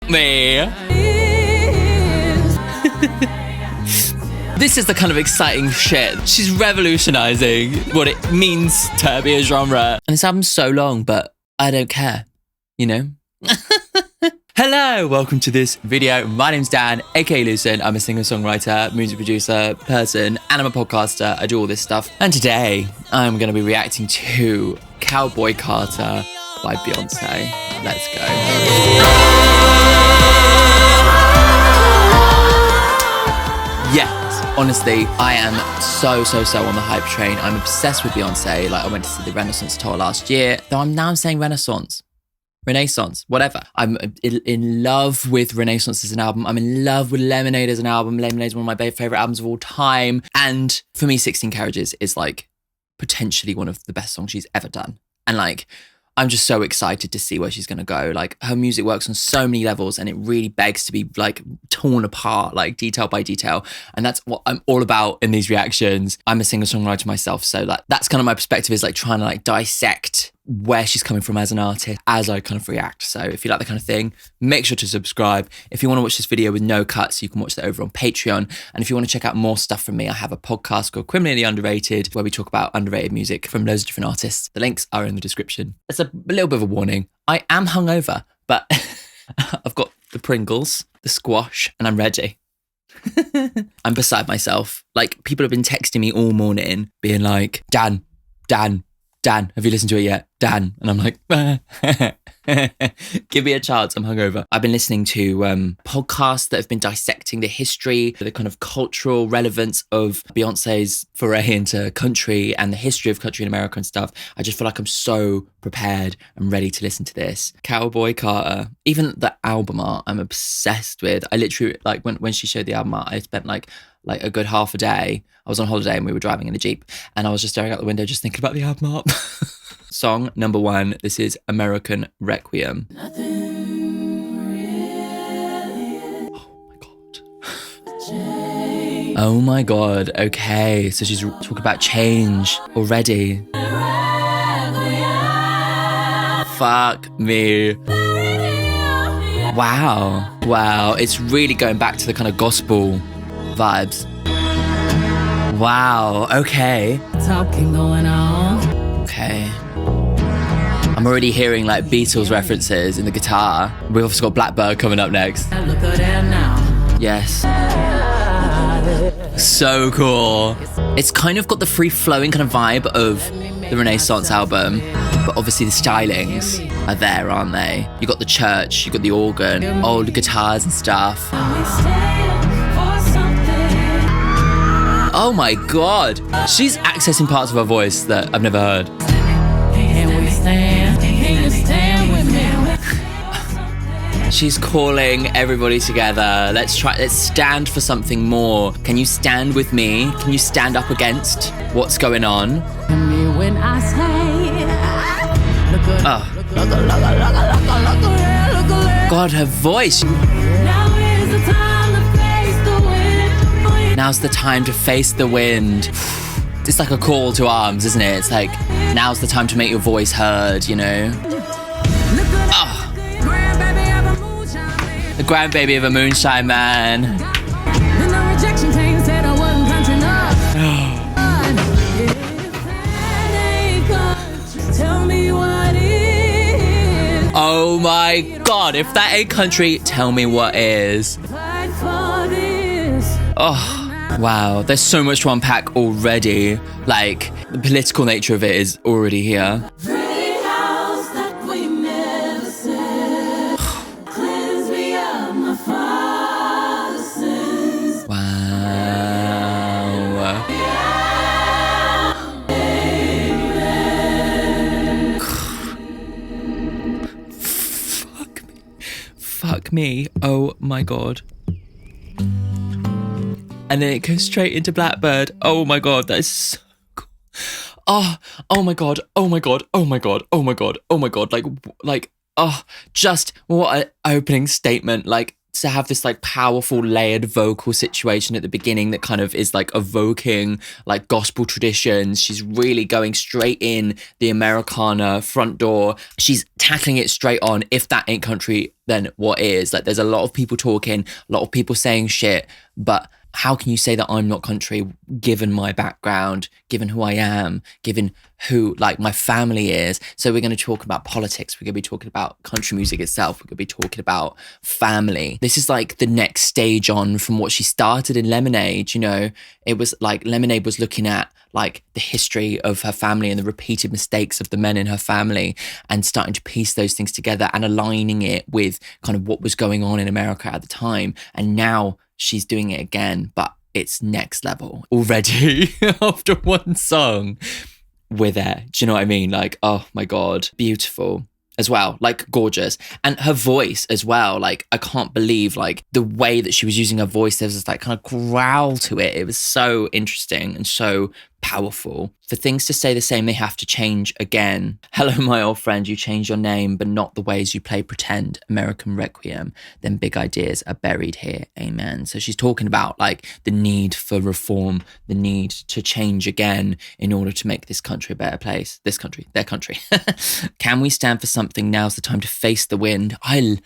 me. This is the kind of exciting shit. She's revolutionizing what it means to be a genre. And this album's so long, but I don't care, you know? Hello, welcome to this video. My name's Dan, aka Lucen. I'm a singer-songwriter, music producer, person, and I'm a podcaster. I do all this stuff. And today, I'm going to be reacting to Cowboy Carter by Beyonce. Let's go. Yes, honestly, I am so on the hype train. I'm obsessed with Beyonce. Like, I went to see the Renaissance tour last year, though I'm saying Renaissance, whatever. I'm in love with Renaissance as an album. I'm in love with Lemonade as an album. Lemonade is one of my favorite albums of all time. And for me, 16 Carriages is like potentially one of the best songs she's ever done. And like, I'm just so excited to see where she's going to go. Like, her music works on so many levels and it really begs to be like torn apart, like detail by detail. And that's what I'm all about in these reactions. I'm a singer-songwriter myself. So like, that's kind of my perspective, is like trying to like dissect where she's coming from as an artist as I kind of react. So if you like that kind of thing, make sure to subscribe. If you want to watch this video with no cuts, you can watch that over on Patreon. And if you want to check out more stuff from me, I have a podcast called Criminally Underrated, where we talk about underrated music from loads of different artists. The links are in the description. It's a little bit of a warning. I am hungover, but I've got the Pringles, the squash, and I'm ready. I'm beside myself. Like, people have been texting me all morning being like, Dan, have you listened to it yet? Dan. And I'm like, give me a chance, I'm hungover. I've been listening to podcasts that have been dissecting the history, the kind of cultural relevance of Beyonce's foray into country and the history of country in America and stuff. I just feel like I'm so prepared and ready to listen to this. Cowboy Carter, even the album art, I'm obsessed with. I literally, like, when she showed the album art, I spent like a good half a day. I was on holiday and we were driving in a Jeep and I was just staring out the window just thinking about the album art. Song number 1, this is American Requiem. Oh my god, okay, so she's talking about change already. Fuck me. Wow, it's really going back to the kind of gospel vibes. Wow, okay. Talking going on. Okay. I'm already hearing like Beatles references in the guitar. We've also got Blackbird coming up next. Look at that now. Yes. So cool. It's kind of got the free-flowing kind of vibe of the Renaissance album, but obviously the stylings are there, aren't they? You got the church, you got the organ, old guitars and stuff. Oh my god, she's accessing parts of her voice that I've never heard. She's calling everybody together. Let's stand for something more. Can you stand with me? Can you stand up against what's going on? Oh. God, her voice. Now's the time to face the wind. It's like a call to arms, isn't it? It's like, now's the time to make your voice heard, you know? Oh. The grandbaby of a moonshine man. Oh my god, if that ain't country, tell me what is. Oh. Wow, there's so much to unpack already. Like, the political nature of it is already here. Wow. Fuck me. Oh my god. And then it goes straight into Blackbird. Oh my god, that is so cool. Oh my god, oh my god, oh my god, oh my god, oh my god. Like, oh, just what an opening statement. Like, to have this like powerful layered vocal situation at the beginning that kind of is like evoking like gospel traditions. She's really going straight in the Americana front door. She's tackling it straight on. If that ain't country, then what is? Like, there's a lot of people talking, a lot of people saying shit, but how can you say that I'm not country given my background, given who I am, given who like my family is? So we're going to talk about politics. We're going to be talking about country music itself. We're going to be talking about family. This is like the next stage on from what she started in Lemonade. You know, it was like Lemonade was looking at like the history of her family and the repeated mistakes of the men in her family and starting to piece those things together and aligning it with kind of what was going on in America at the time. And now she's doing it again, but it's next level already. After one song, we're there. Do you know what I mean? Like, oh my God, beautiful as well, like gorgeous. And her voice as well, like I can't believe like the way that she was using her voice. There was this like kind of growl to it. It was so interesting and so powerful. For things to stay the same, they have to change again. Hello, my old friend, you change your name, but not the ways you play pretend. American Requiem, then big ideas are buried here. Amen. So she's talking about like the need for reform, the need to change again in order to make this country a better place. This country, their country. Can we stand for something? Now's the time to face the wind. I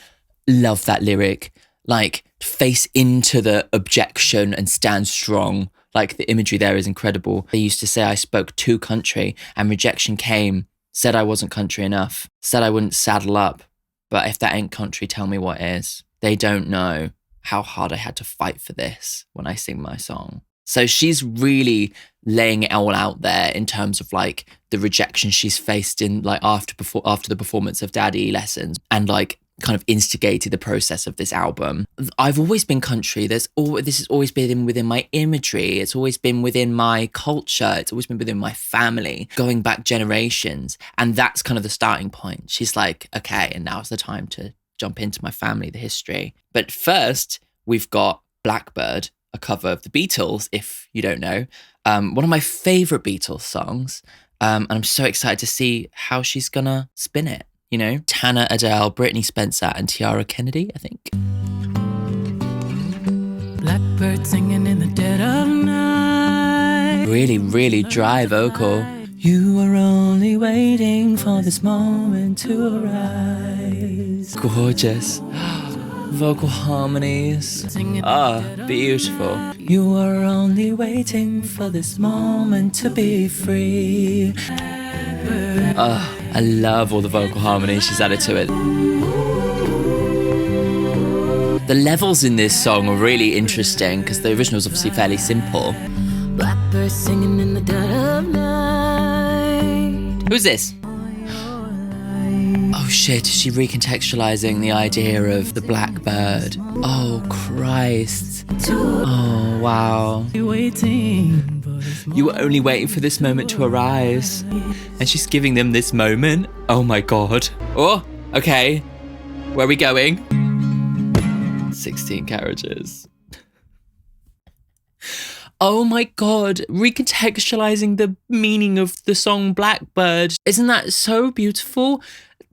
love that lyric. Like, face into the objection and stand strong. Like, the imagery there is incredible. They used to say I spoke too country and rejection came, said I wasn't country enough, said I wouldn't saddle up. But if that ain't country, tell me what is. They don't know how hard I had to fight for this when I sing my song. So she's really laying it all out there in terms of like the rejection she's faced in like after the performance of Daddy Lessons and like kind of instigated the process of this album. I've always been country. This has always been within my imagery. It's always been within my culture. It's always been within my family, going back generations. And that's kind of the starting point. She's like, okay, and now's the time to jump into my family, the history. But first, we've got Blackbird, a cover of the Beatles, if you don't know. One of my favorite Beatles songs. And I'm so excited to see how she's gonna spin it. You know, Tana Adele, Brittany Spencer, and Tiara Kennedy, I think. Blackbird singing in the dead of night. Really, really dry vocal. You were only waiting for this moment to arise. Gorgeous. Vocal harmonies. Beautiful. You were only waiting for this moment to be free. I love all the vocal harmonies she's added to it. The levels in this song are really interesting because the original is obviously fairly simple. Blackbird singing in the dead of night. Who's this? Oh shit, is she recontextualizing the idea of the blackbird? Oh Christ. Oh wow. You were only waiting for this moment to arise. And she's giving them this moment. Oh my God. Oh, okay. Where are we going? 16 carriages. Oh my God. Recontextualizing the meaning of the song Blackbird. Isn't that so beautiful?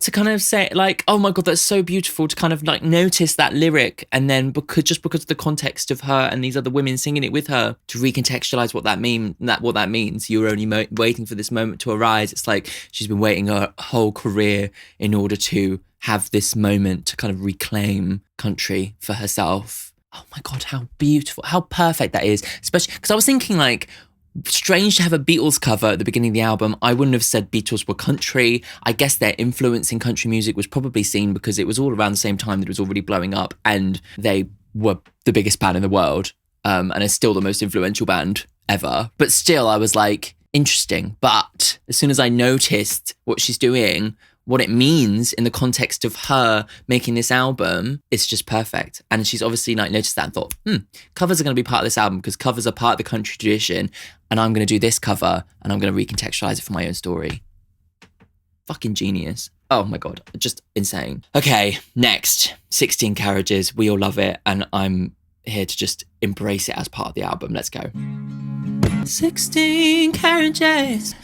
To kind of say like, oh my God, that's so beautiful to kind of like notice that lyric. And then because of the context of her and these other women singing it with her, to recontextualize what that means. You were only waiting for this moment to arise. It's like she's been waiting her whole career in order to have this moment to kind of reclaim country for herself. Oh my God, how beautiful, how perfect that is. Especially because I was thinking like, strange to have a Beatles cover at the beginning of the album. I wouldn't have said Beatles were country. I guess their influence in country music was probably seen because it was all around the same time that it was already blowing up and they were the biggest band in the world and it's still the most influential band ever. But still, I was like, interesting. But as soon as I noticed what she's doing, what it means in the context of her making this album, it's just perfect. And she's obviously like noticed that and thought, covers are going to be part of this album because covers are part of the country tradition. And I'm going to do this cover and I'm going to recontextualize it for my own story. Fucking genius. Oh my God, just insane. Okay, next, 16 carriages. We all love it. And I'm here to just embrace it as part of the album. Let's go. 16 carriages.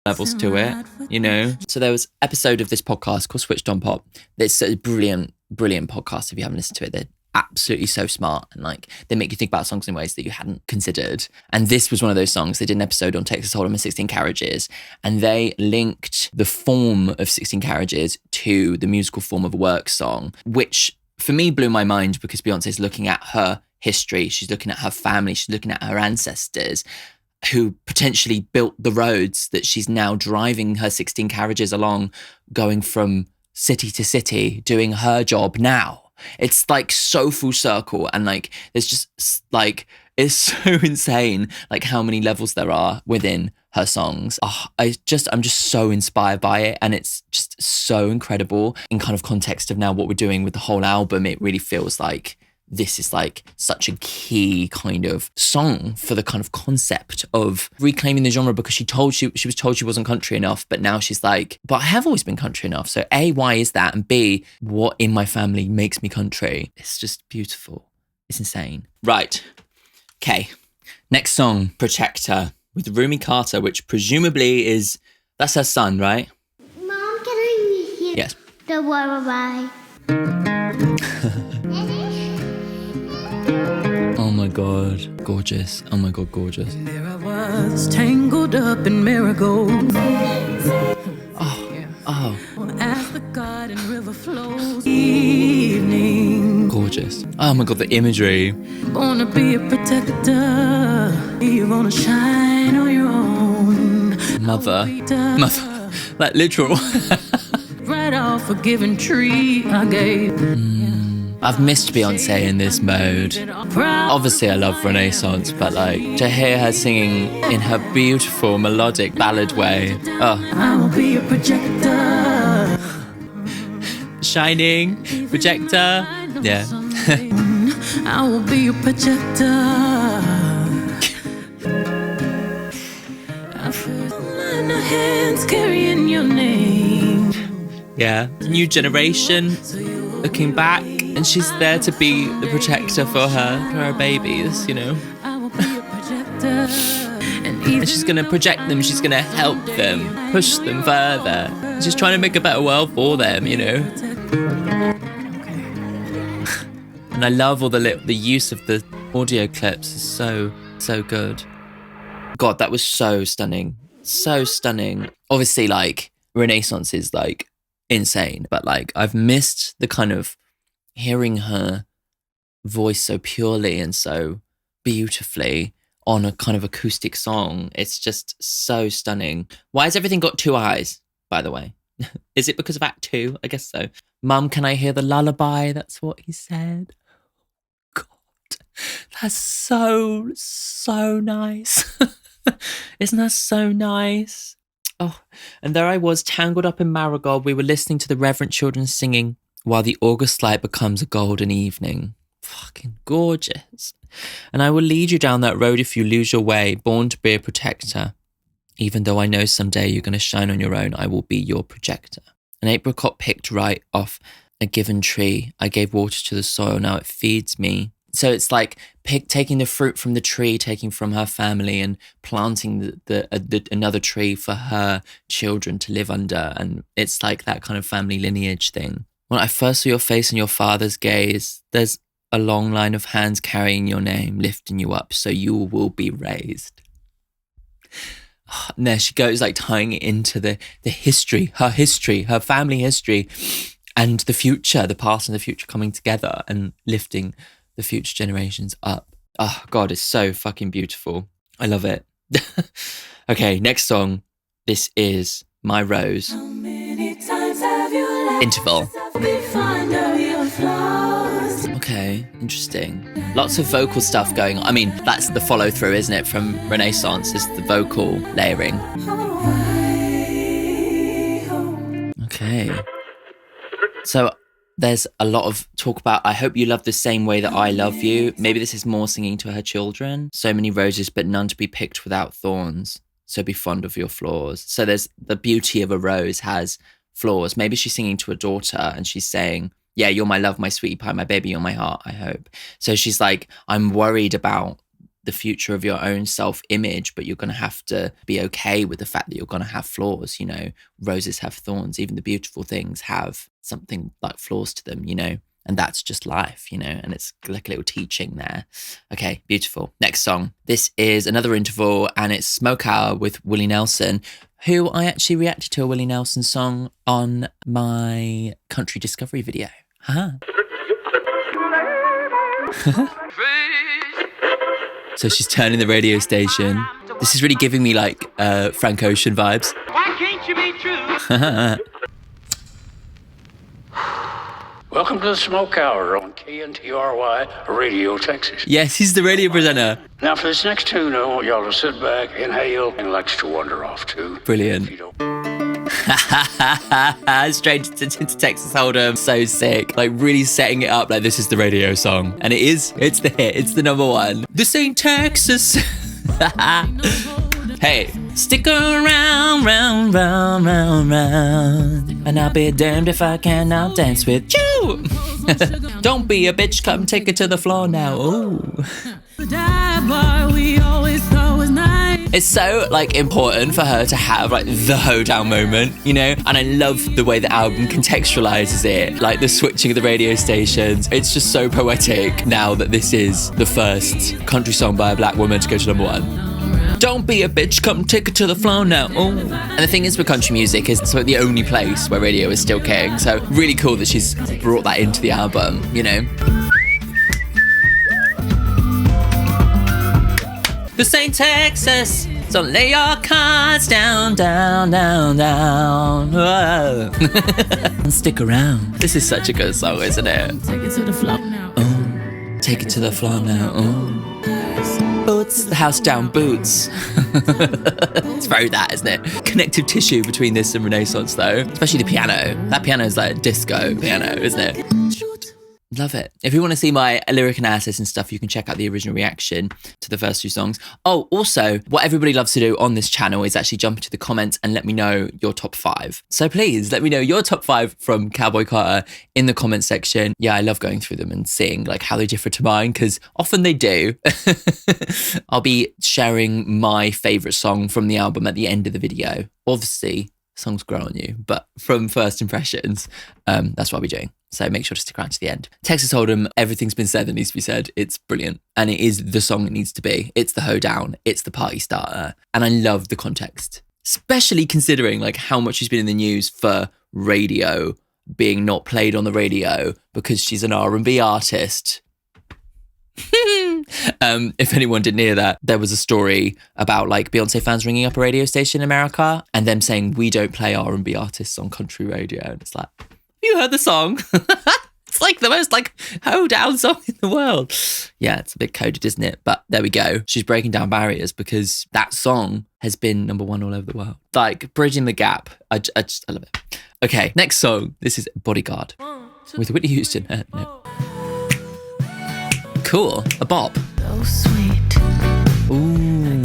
levels to it, you know? So there was an episode of this podcast called Switched on Pop. It's a brilliant, brilliant podcast. If you haven't listened to it, they're absolutely so smart, and like they make you think about songs in ways that you hadn't considered. And this was one of those songs. They did an episode on Texas Hold'em and 16 Carriages, and they linked the form of 16 Carriages to the musical form of a work song, which for me blew my mind, because Beyonce's looking at her history, she's looking at her family, she's looking at her ancestors who potentially built the roads that she's now driving her 16 carriages along, going from city to city, doing her job now. It's like so full circle, and like there's just like, it's so insane like how many levels there are within her songs. I'm just so inspired by it, and it's just so incredible in kind of context of now what we're doing with the whole album. It really feels like this is like such a key kind of song for the kind of concept of reclaiming the genre, because she was told she wasn't country enough, but now she's like, but I have always been country enough. So A, why is that? And B, what in my family makes me country? It's just beautiful. It's insane. Right. Okay. Next song, Protector, with Rumi Carter, which presumably that's her son, right? Mom, can I hear yes. the lullaby? Oh my God, gorgeous. Oh my God, gorgeous. There I was, tangled up in marigolds. Oh. As the garden river flows, evening. Gorgeous. Oh my God, the imagery. Wanna be a protector. You wanna shine on your own. Mother. Like literal. Right off a given tree I gave. I've missed Beyonce in this mode. Obviously, I love Renaissance, but like to hear her singing in her beautiful melodic ballad way. Oh. I will be a projector. Shining, projector. Yeah. I will be a projector. I feel my hands carrying your name. Yeah. New generation looking back. And she's there to be the protector for her babies, you know. And she's going to project them. She's going to help them, push them further. She's trying to make a better world for them, you know. And I love all the use of the audio clips is so good. God, that was so stunning. So stunning. Obviously, like, Renaissance is, like, insane. But, like, I've missed the kind of hearing her voice so purely and so beautifully on a kind of acoustic song. It's just so stunning. Why has everything got two eyes, by the way? Is it because of Act 2? I guess so. Mum, can I hear the lullaby? That's what he said. God, that's so nice. Isn't that so nice? Oh, and there I was, tangled up in marigold. We were listening to the reverent children singing, while the August light becomes a golden evening. Fucking gorgeous. And I will lead you down that road if you lose your way, born to be a protector. Even though I know someday you're going to shine on your own, I will be your projector. An apricot picked right off a given tree. I gave water to the soil, now it feeds me. So it's like taking the fruit from the tree, taking from her family and planting another tree for her children to live under. And it's like that kind of family lineage thing. When I first saw your face and your father's gaze, there's a long line of hands carrying your name, lifting you up so you will be raised. And there she goes, like tying it into the history, her family history, and the future, the past and the future coming together and lifting the future generations up. Oh, God, it's so fucking beautiful. I love it. Okay, next song. This is My Rose. How many times have you let Interval. be fond of your flaws? Okay, interesting. Lots of vocal stuff going on. I mean, that's the follow through, isn't it, from Renaissance, is the vocal layering. Okay. So there's a lot of talk about, I hope you love the same way that I love you. Maybe this is more singing to her children. So many roses, but none to be picked without thorns. So be fond of your flaws. So there's the beauty of a rose has flaws. Maybe she's singing to a daughter and she's saying, yeah, you're my love, my sweetie pie, my baby, you're my heart, I hope. So she's like, I'm worried about the future of your own self-image, but you're going to have to be okay with the fact that you're going to have flaws. You know, roses have thorns. Even the beautiful things have something like flaws to them, you know, and that's just life, you know, and it's like a little teaching there. Okay, beautiful. Next song. This is another interval, and it's Smoke Hour with Willie Nelson, who I actually reacted to a Willie Nelson song on my country discovery video. Haha. So she's turning the radio station. This is really giving me like Frank Ocean vibes. Why can't you be true? Welcome to the Smoke Hour on KNTRY Radio, Texas. Yes, he's the radio presenter. Now for this next tune, I want y'all to sit back, inhale, and let's to wander off to. Brilliant. Straight to Texas Hold'em. So sick. Like really setting it up like this is the radio song. And it is. It's the hit. It's the number one. This ain't Texas. Hey, stick around, round, round, round, round. And I'll be damned if I cannot dance with you. Don't be a bitch, come take it to the floor now. Ooh. It's so like important for her to have like the hoedown moment, you know? And I love the way the album contextualizes it, like the switching of the radio stations. It's just so poetic now that this is the first country song by a black woman to go to number one. Don't be a bitch, come take it to the floor now. Ooh. And the thing is with country music is it's like the only place where radio is still king. So really cool that she's brought that into the album, you know? This ain't Texas, so lay your cards down, down, down, down. Whoa. Stick around. This is such a good song, isn't it? Take it to the floor now. Ooh. Take it to the floor now. Ooh. Boots, the house down, boots. It's very that, isn't it? Connective tissue between this and Renaissance, though. Especially the piano. That piano is like disco piano, isn't it? Love it. If you want to see my lyric analysis and stuff, you can check out the original reaction to the first two songs. Oh, also, what everybody loves to do on this channel is actually jump into the comments and let me know your top 5. So please let me know your top 5 from Cowboy Carter in the comment section. Yeah, I love going through them and seeing like how they differ to mine, because often they do. I'll be sharing my favourite song from the album at the end of the video. Obviously, songs grow on you, but from first impressions, that's what I'll be doing. So make sure to stick around to the end. Texas Hold'em, everything's been said that needs to be said. It's brilliant. And it is the song it needs to be. It's the hoedown. It's the party starter. And I love the context, especially considering like how much she's been in the news for radio being not played on the radio because she's an R&B artist. If anyone didn't hear that, there was a story about like Beyonce fans ringing up a radio station in America and them saying, we don't play R&B artists on country radio. And it's like, you heard the song? It's like the most like hoedown song in the world. Yeah, it's a bit coded, isn't it? But there we go. She's breaking down barriers because that song has been number one all over the world. Like bridging the gap. I love it. Okay, next song. This is Bodyguard with Whitney Houston. No. Cool, a bop. So sweet. Ooh.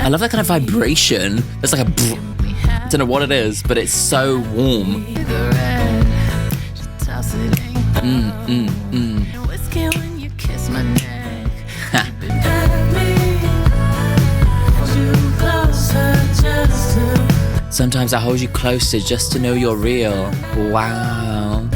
I love that kind of vibration. There's like a I don't know what it is, but it's so warm. Sometimes I hold you closer just to know you're real. Wow.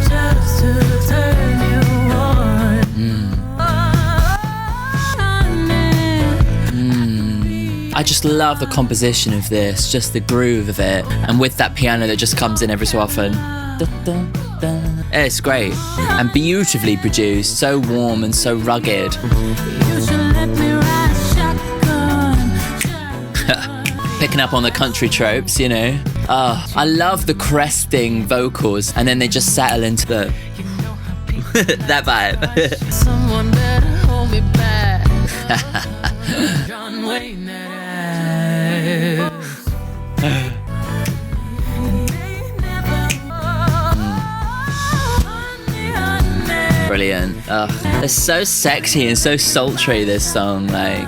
I just love the composition of this, just the groove of it. And with that piano that just comes in every so often. It's great. And beautifully produced, so warm and so rugged. Picking up on the country tropes, you know. Oh, I love the cresting vocals and then they just settle into the that vibe. Someone better hold me back. Brilliant. It's so sexy and so sultry, this song. Like,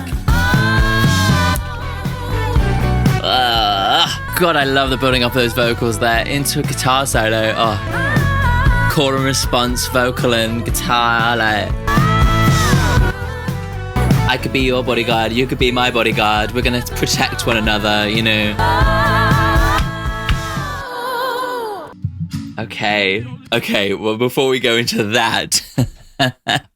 God, I love the building up of those vocals there into a guitar solo. Oh, call and response, vocal and guitar. Like, I could be your bodyguard, you could be my bodyguard. We're gonna protect one another, you know. Okay, well, before we go into that,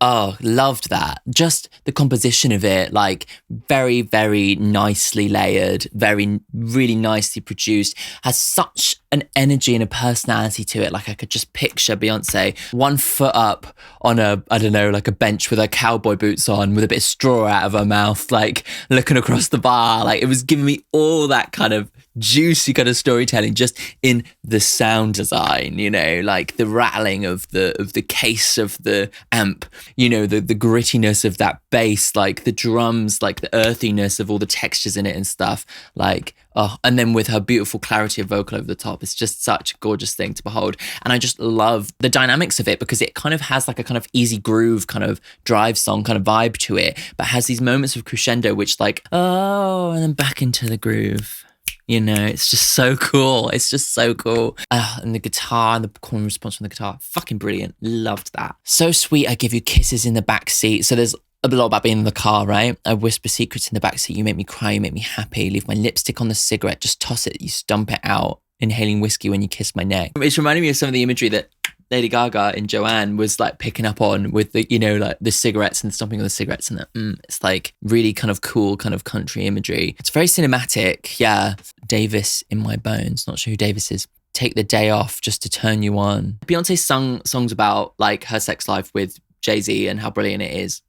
oh, loved that. Just the composition of it, like very, very nicely layered, really nicely produced, has such an energy and a personality to it. Like I could just picture Beyonce 1 foot up on like a bench with her cowboy boots on with a bit of straw out of her mouth, like looking across the bar. Like it was giving me all that kind of juicy kind of storytelling just in the sound design, you know, like the rattling of the case of the amp, you know, the grittiness of that bass, like the drums, like the earthiness of all the textures in it and stuff, like, oh, and then with her beautiful clarity of vocal over the top, it's just such a gorgeous thing to behold. And I just love the dynamics of it because it kind of has like a kind of easy groove kind of drive song kind of vibe to it, but has these moments of crescendo which like, oh, and then back into the groove. You know, it's just so cool. It's just so cool. And the guitar and the chord response from the guitar, fucking brilliant. Loved that. So sweet, I give you kisses in the back seat. So there's a lot about being in the car, right? I whisper secrets in the back seat. You make me cry, you make me happy. Leave my lipstick on the cigarette, just toss it, you stump it out. Inhaling whiskey when you kiss my neck. It's reminding me of some of the imagery that Lady Gaga in Joanne was like picking up on with the, you know, like the cigarettes and stomping on the cigarettes and that. It's like really kind of cool kind of country imagery. It's very cinematic. Yeah. Davis in my bones. Not sure who Davis is. Take the day off just to turn you on. Beyonce sung songs about like her sex life with Jay-Z and how brilliant it is.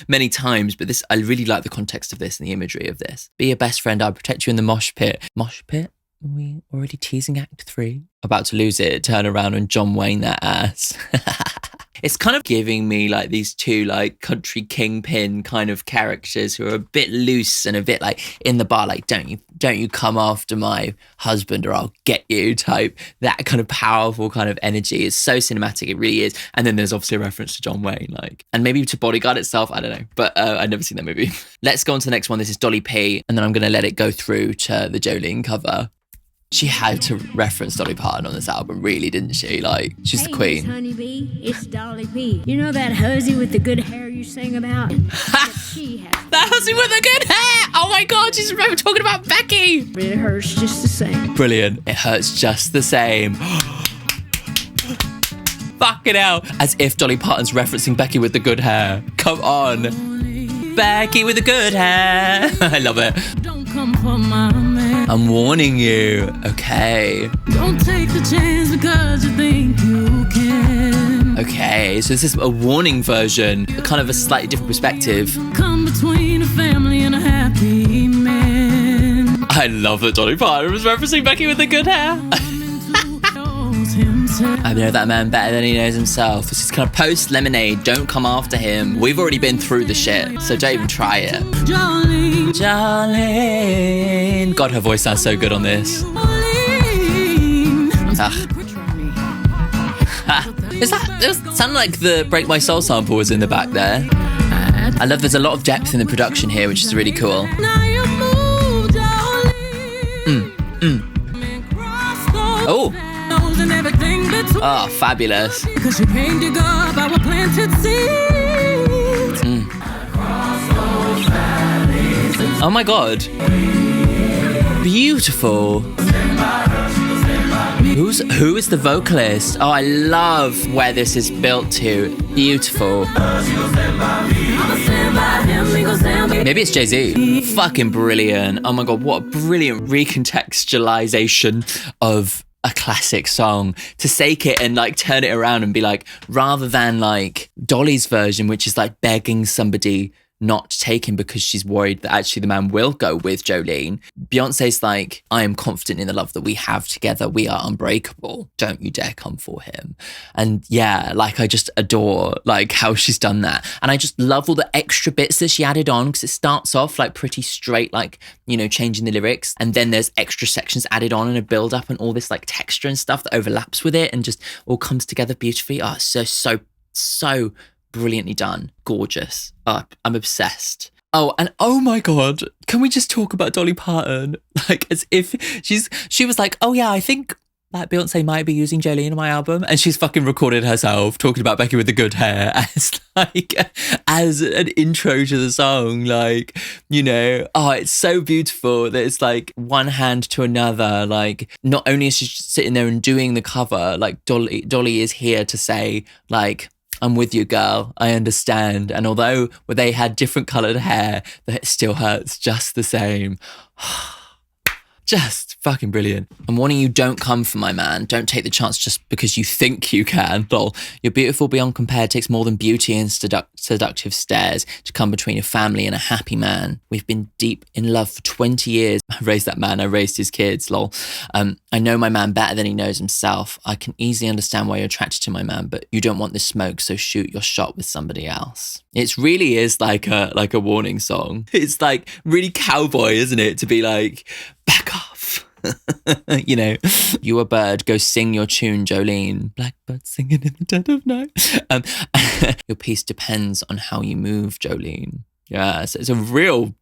Many times, but this, I really like the context of this and the imagery of this. Be your best friend, I'll protect you in the mosh pit. Mosh pit? Are we already teasing Act 3? About to lose it, turn around and John Wayne that ass. It's kind of giving me like these two like country kingpin kind of characters who are a bit loose and a bit like in the bar, like don't you come after my husband or I'll get you type. That kind of powerful kind of energy is so cinematic, it really is. And then there's obviously a reference to John Wayne, like, and maybe to Bodyguard itself, I don't know, but I've never seen that movie. Let's go on to the next one. This is Dolly P, and then I'm going to let it go through to the Jolene cover. She had to reference Dolly Parton on this album, really, didn't she? Like, she's the queen. Miss Honeybee, it's Dolly P. You know that hussy with the good hair you sing about? She has that hussy with the good hair! Oh my God, she's talking about Becky! but it hurts just the same. Brilliant. It hurts just the same. Fucking hell. As if Dolly Parton's referencing Becky with the good hair. Come on. Becky with the good hair. I love it. Don't come for my man. I'm warning you. Okay. Don't take the chance because you think you can. Okay, so this is a warning version, kind of a slightly different perspective. Come between a family and a happy man. I love that Dolly Parton was referencing Becky with the good hair. I know that man better than he knows himself. This is kind of post-Lemonade. Don't come after him. We've already been through the shit, so don't even try it. Jolene, Jolene. God, her voice sounds so good on this. Jolene. Is that, it sounded like the Break My Soul sample was in the back there. I love there's a lot of depth in the production here, which is really cool. Now you move, Jolene. Oh. And everything between. Oh, fabulous. Cause you came to God, our planted seeds. Oh my God. Beautiful. Who is the vocalist? Oh, I love where this is built to. Beautiful. Maybe it's Jay-Z. Fucking brilliant. Oh my God, what a brilliant recontextualization of a classic song, to take it and like turn it around and be like, rather than like Dolly's version, which is like begging somebody not to take him because she's worried that actually the man will go with Jolene, Beyonce's like, I am confident in the love that we have together. We are unbreakable. Don't you dare come for him. And yeah, like I just adore like how she's done that. And I just love all the extra bits that she added on, because it starts off like pretty straight, like, you know, changing the lyrics. And then there's extra sections added on and a build up and all this like texture and stuff that overlaps with it and just all comes together beautifully. Oh, so brilliantly done. Gorgeous. Oh, I'm obsessed. Oh, and oh my God, can we just talk about Dolly Parton? Like, as if she was like, oh yeah, I think like Beyonce might be using Jolene in my album. And she's fucking recorded herself talking about Becky with the good hair as an intro to the song. Like, you know, oh, it's so beautiful that it's like one hand to another. Like, not only is she sitting there and doing the cover, like Dolly is here to say, like, I'm with you, girl. I understand. And although they had different coloured hair, that it still hurts just the same. Just fucking brilliant. I'm warning you, don't come for my man. Don't take the chance just because you think you can. Lol. You're beautiful beyond compare. It takes more than beauty and seductive stares to come between a family and a happy man. We've been deep in love for 20 years. I raised that man. I raised his kids. Lol. I know my man better than he knows himself. I can easily understand why you're attracted to my man, but you don't want this smoke, so shoot your shot with somebody else. It really is like a warning song. It's like really cowboy, isn't it? To be like, back off. You know, you a bird, go sing your tune, Jolene. Blackbird singing in the dead of night. Your peace depends on how you move, Jolene. Yeah, so it's a real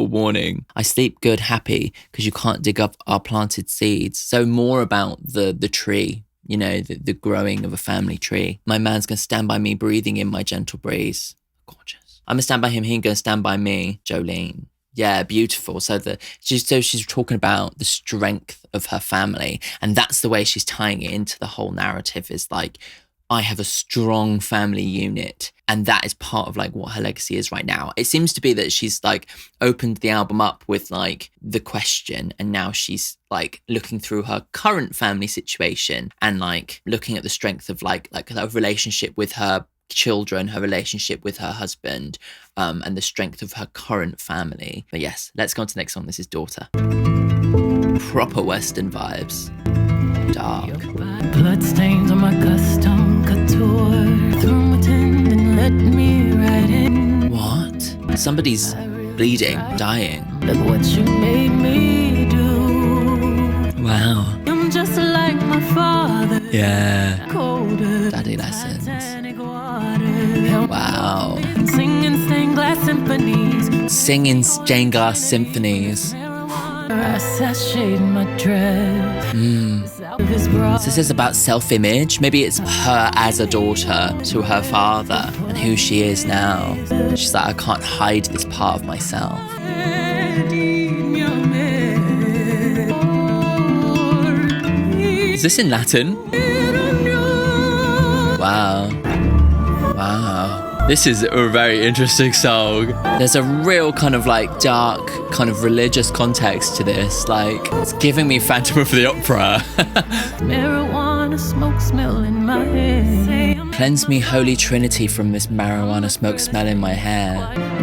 warning. I sleep good, happy, because you can't dig up our planted seeds. So more about the tree, you know, the growing of a family tree. My man's going to stand by me, breathing in my gentle breeze. Gorgeous. I'm going to stand by him, he's going to stand by me, Jolene. Yeah, beautiful. So she's talking about the strength of her family, and that's the way she's tying it into the whole narrative. Is like, I have a strong family unit, and that is part of like what her legacy is right now. It seems to be that she's like opened the album up with like the question, and now she's like looking through her current family situation and like looking at the strength of like her relationship with her children, her relationship with her husband, and the strength of her current family. But yes, let's go on to the next song. This is Daughter. Proper Western vibes. Dark. Bloodstains on my custom couture. Through my tendon, let me right in. What? Somebody's bleeding, dying. Look what you made me do. Wow. I'm just like my father. Yeah. Colder. Daddy lessons. Wow. Wow. Singing stained glass symphonies. Singing stained glass symphonies. I sashayed my dress. So this is about self-image. Maybe it's her as a daughter to her father and who she is now. She's like, I can't hide this part of myself. Is this in Latin? Wow. Wow. This is a very interesting song. There's a real kind of like dark, kind of religious context to this. Like, it's giving me Phantom of the Opera. Marijuana smoke smell in my hair. Cleanse me, Holy Trinity, from this marijuana smoke smell in my hair.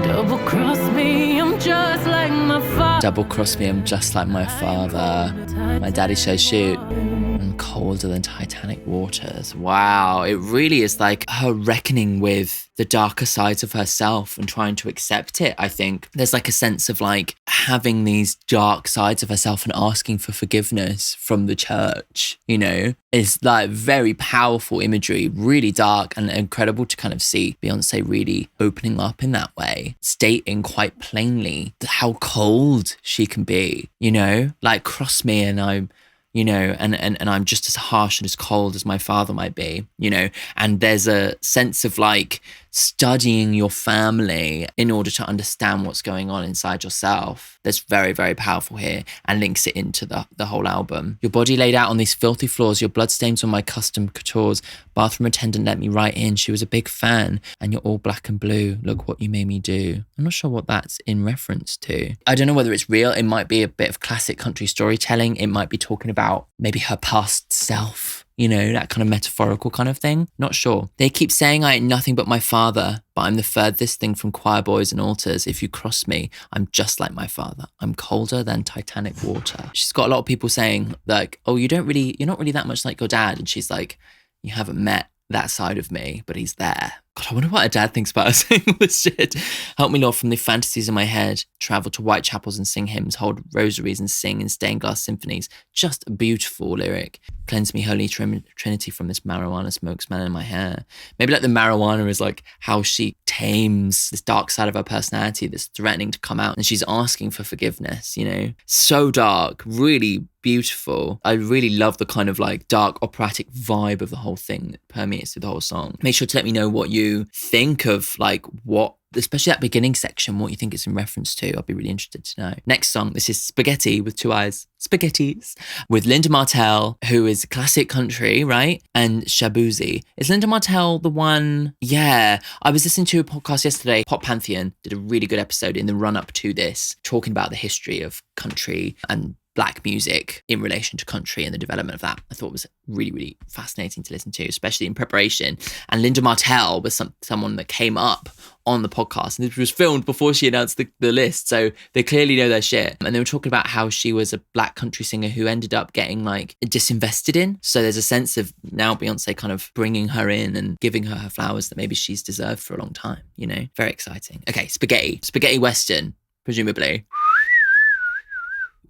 Double cross me, I'm just like my father. Double cross me, I'm just like my father. My daddy says shoot. I'm colder than Titanic waters. Wow, it really is like her reckoning with the darker sides of herself and trying to accept it. I think there's like a sense of like having these dark sides of herself and asking for forgiveness from the church, you know, is like very powerful imagery, really dark and incredible to kind of see Beyonce really opening up in that way, stating quite plainly how cold she can be, you know, like cross me and I'm, you know, and I'm just as harsh and as cold as my father might be, you know, and there's a sense of like studying your family in order to understand what's going on inside yourself. That's very, very powerful here and links it into the whole album. Your body laid out on these filthy floors, your bloodstains on my custom coutures. Bathroom attendant let me right in. She was a big fan and you're all black and blue. Look what you made me do. I'm not sure what that's in reference to. I don't know whether it's real. It might be a bit of classic country storytelling. It might be talking about maybe her past self. You know, that kind of metaphorical kind of thing. Not sure. They keep saying I ain't nothing but my father, but I'm the furthest thing from choir boys and altars. If you cross me, I'm just like my father. I'm colder than Titanic water. She's got a lot of people saying like, oh, you're not really that much like your dad. And she's like, you haven't met that side of me, but he's there. God, I wonder what her dad thinks about her saying this shit. Help me, Lord, from the fantasies in my head. Travel to white chapels and sing hymns. Hold rosaries and sing in stained glass symphonies. Just a beautiful lyric. Cleanse me, Holy Trinity, from this marijuana smoke smelling in my hair. Maybe like the marijuana is like how she tames this dark side of her personality that's threatening to come out. And she's asking for forgiveness, you know? So dark, really beautiful. I really love the kind of like dark operatic vibe of the whole thing that permeates through the whole song. Make sure to let me know what you think of like what, especially that beginning section, what you think it's in reference to. I'll be really interested to know. Next song, this is Spaghettii with 2 eyes. Spaghettis with Linda Martell, who is classic country, right? And Shabuzi. Is Linda Martell the one? Yeah. I was listening to a podcast yesterday. Pop Pantheon did a really good episode in the run up to this, talking about the history of country and Black music in relation to country and the development of that. I thought it was really, really fascinating to listen to, especially in preparation. And Linda Martell was someone that came up on the podcast, and this was filmed before she announced the list, so they clearly know their shit. And they were talking about how she was a Black country singer who ended up getting like disinvested in. So there's a sense of now Beyonce kind of bringing her in and giving her flowers that maybe she's deserved for a long time, you know? Very exciting. Okay, Spaghetti Western, presumably.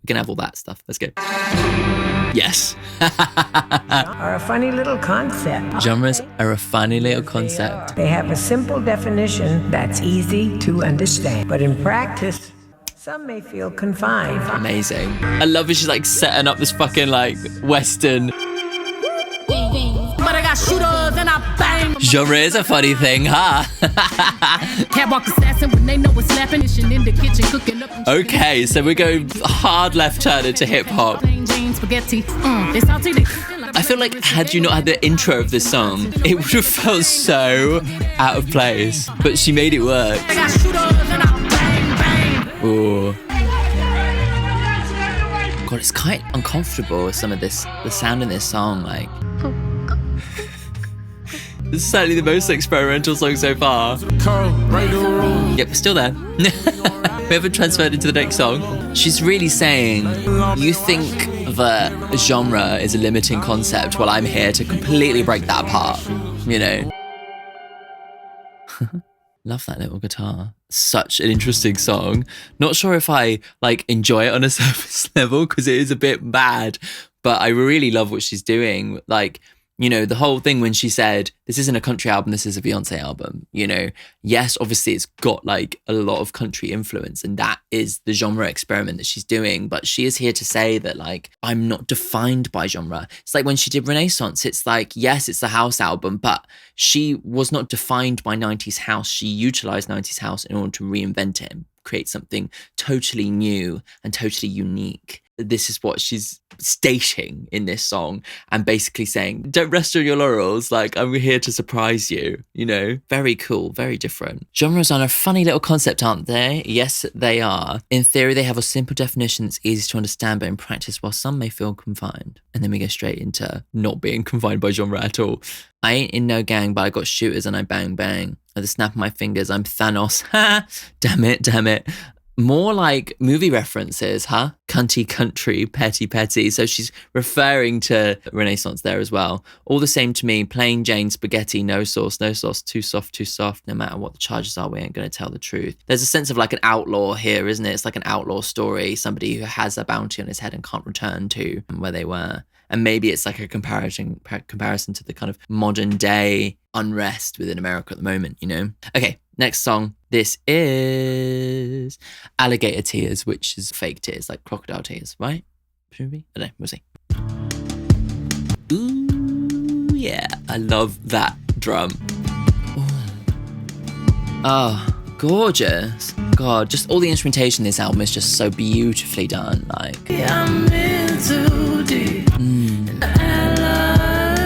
We can have all that stuff. Let's go. Yes. Are a funny little concept. Genres are a funny little concept. They have a simple definition that's easy to understand, but in practice, some may feel confined. Amazing. I love it. She's like setting up this fucking like Western. But I got shooters and I bang. Genre is a funny thing, huh? Catwalk assassin when they know it's slapping. In the kitchen cooking up. Okay, so we're going hard left turn into hip hop. Plain Jane spaghetti. They salty. I feel like had you not had the intro of this song, it would have felt so out of place. But she made it work. I got shooters and I bang bang. Ooh. God, it's quite uncomfortable with some of this, the sound in this song, like. This is certainly the most experimental song so far. Yep, still there. We haven't transferred into the next song. She's really saying, you think that genre is a limiting concept, well, I'm here to completely break that apart, you know? Love that little guitar. Such an interesting song. Not sure if I like enjoy it on a surface level because it is a bit bad, but I really love what she's doing. Like, you know, the whole thing when she said, this isn't a country album, this is a Beyonce album, you know, yes, obviously it's got like a lot of country influence and that is the genre experiment that she's doing. But she is here to say that like, I'm not defined by genre. It's like when she did Renaissance, it's like, yes, it's the house album, but she was not defined by 90s house. She utilized 90s house in order to reinvent it and create something totally new and totally unique. This is what she's stating in this song and basically saying, don't rest on your laurels, like I'm here to surprise you, you know? Very cool, very different. Genres are a funny little concept, aren't they? Yes, they are. In theory, they have a simple definition that's easy to understand, but in practice, while some may feel confined. And then we go straight into not being confined by genre at all. I ain't in no gang, but I got shooters and I bang bang. At the snap of my fingers, I'm Thanos. Ha! Damn it. More like movie references, huh? Cunty country, petty petty. So she's referring to Renaissance there as well. All the same to me, plain Jane spaghetti, no sauce, too soft. No matter what the charges are, we ain't going to tell the truth. There's a sense of like an outlaw here, isn't it? It's like an outlaw story, somebody who has a bounty on his head and can't return to where they were. And maybe it's like a comparison to the kind of modern day unrest within America at the moment, you know? Okay, next song. This is Alligator Tears, which is fake tears, like crocodile tears, right? Presumably? I don't know, we'll see. Ooh, yeah, I love that drum. Oh, gorgeous. God, just all the instrumentation in this album is just so beautifully done, like. I'm in too deep. Alligator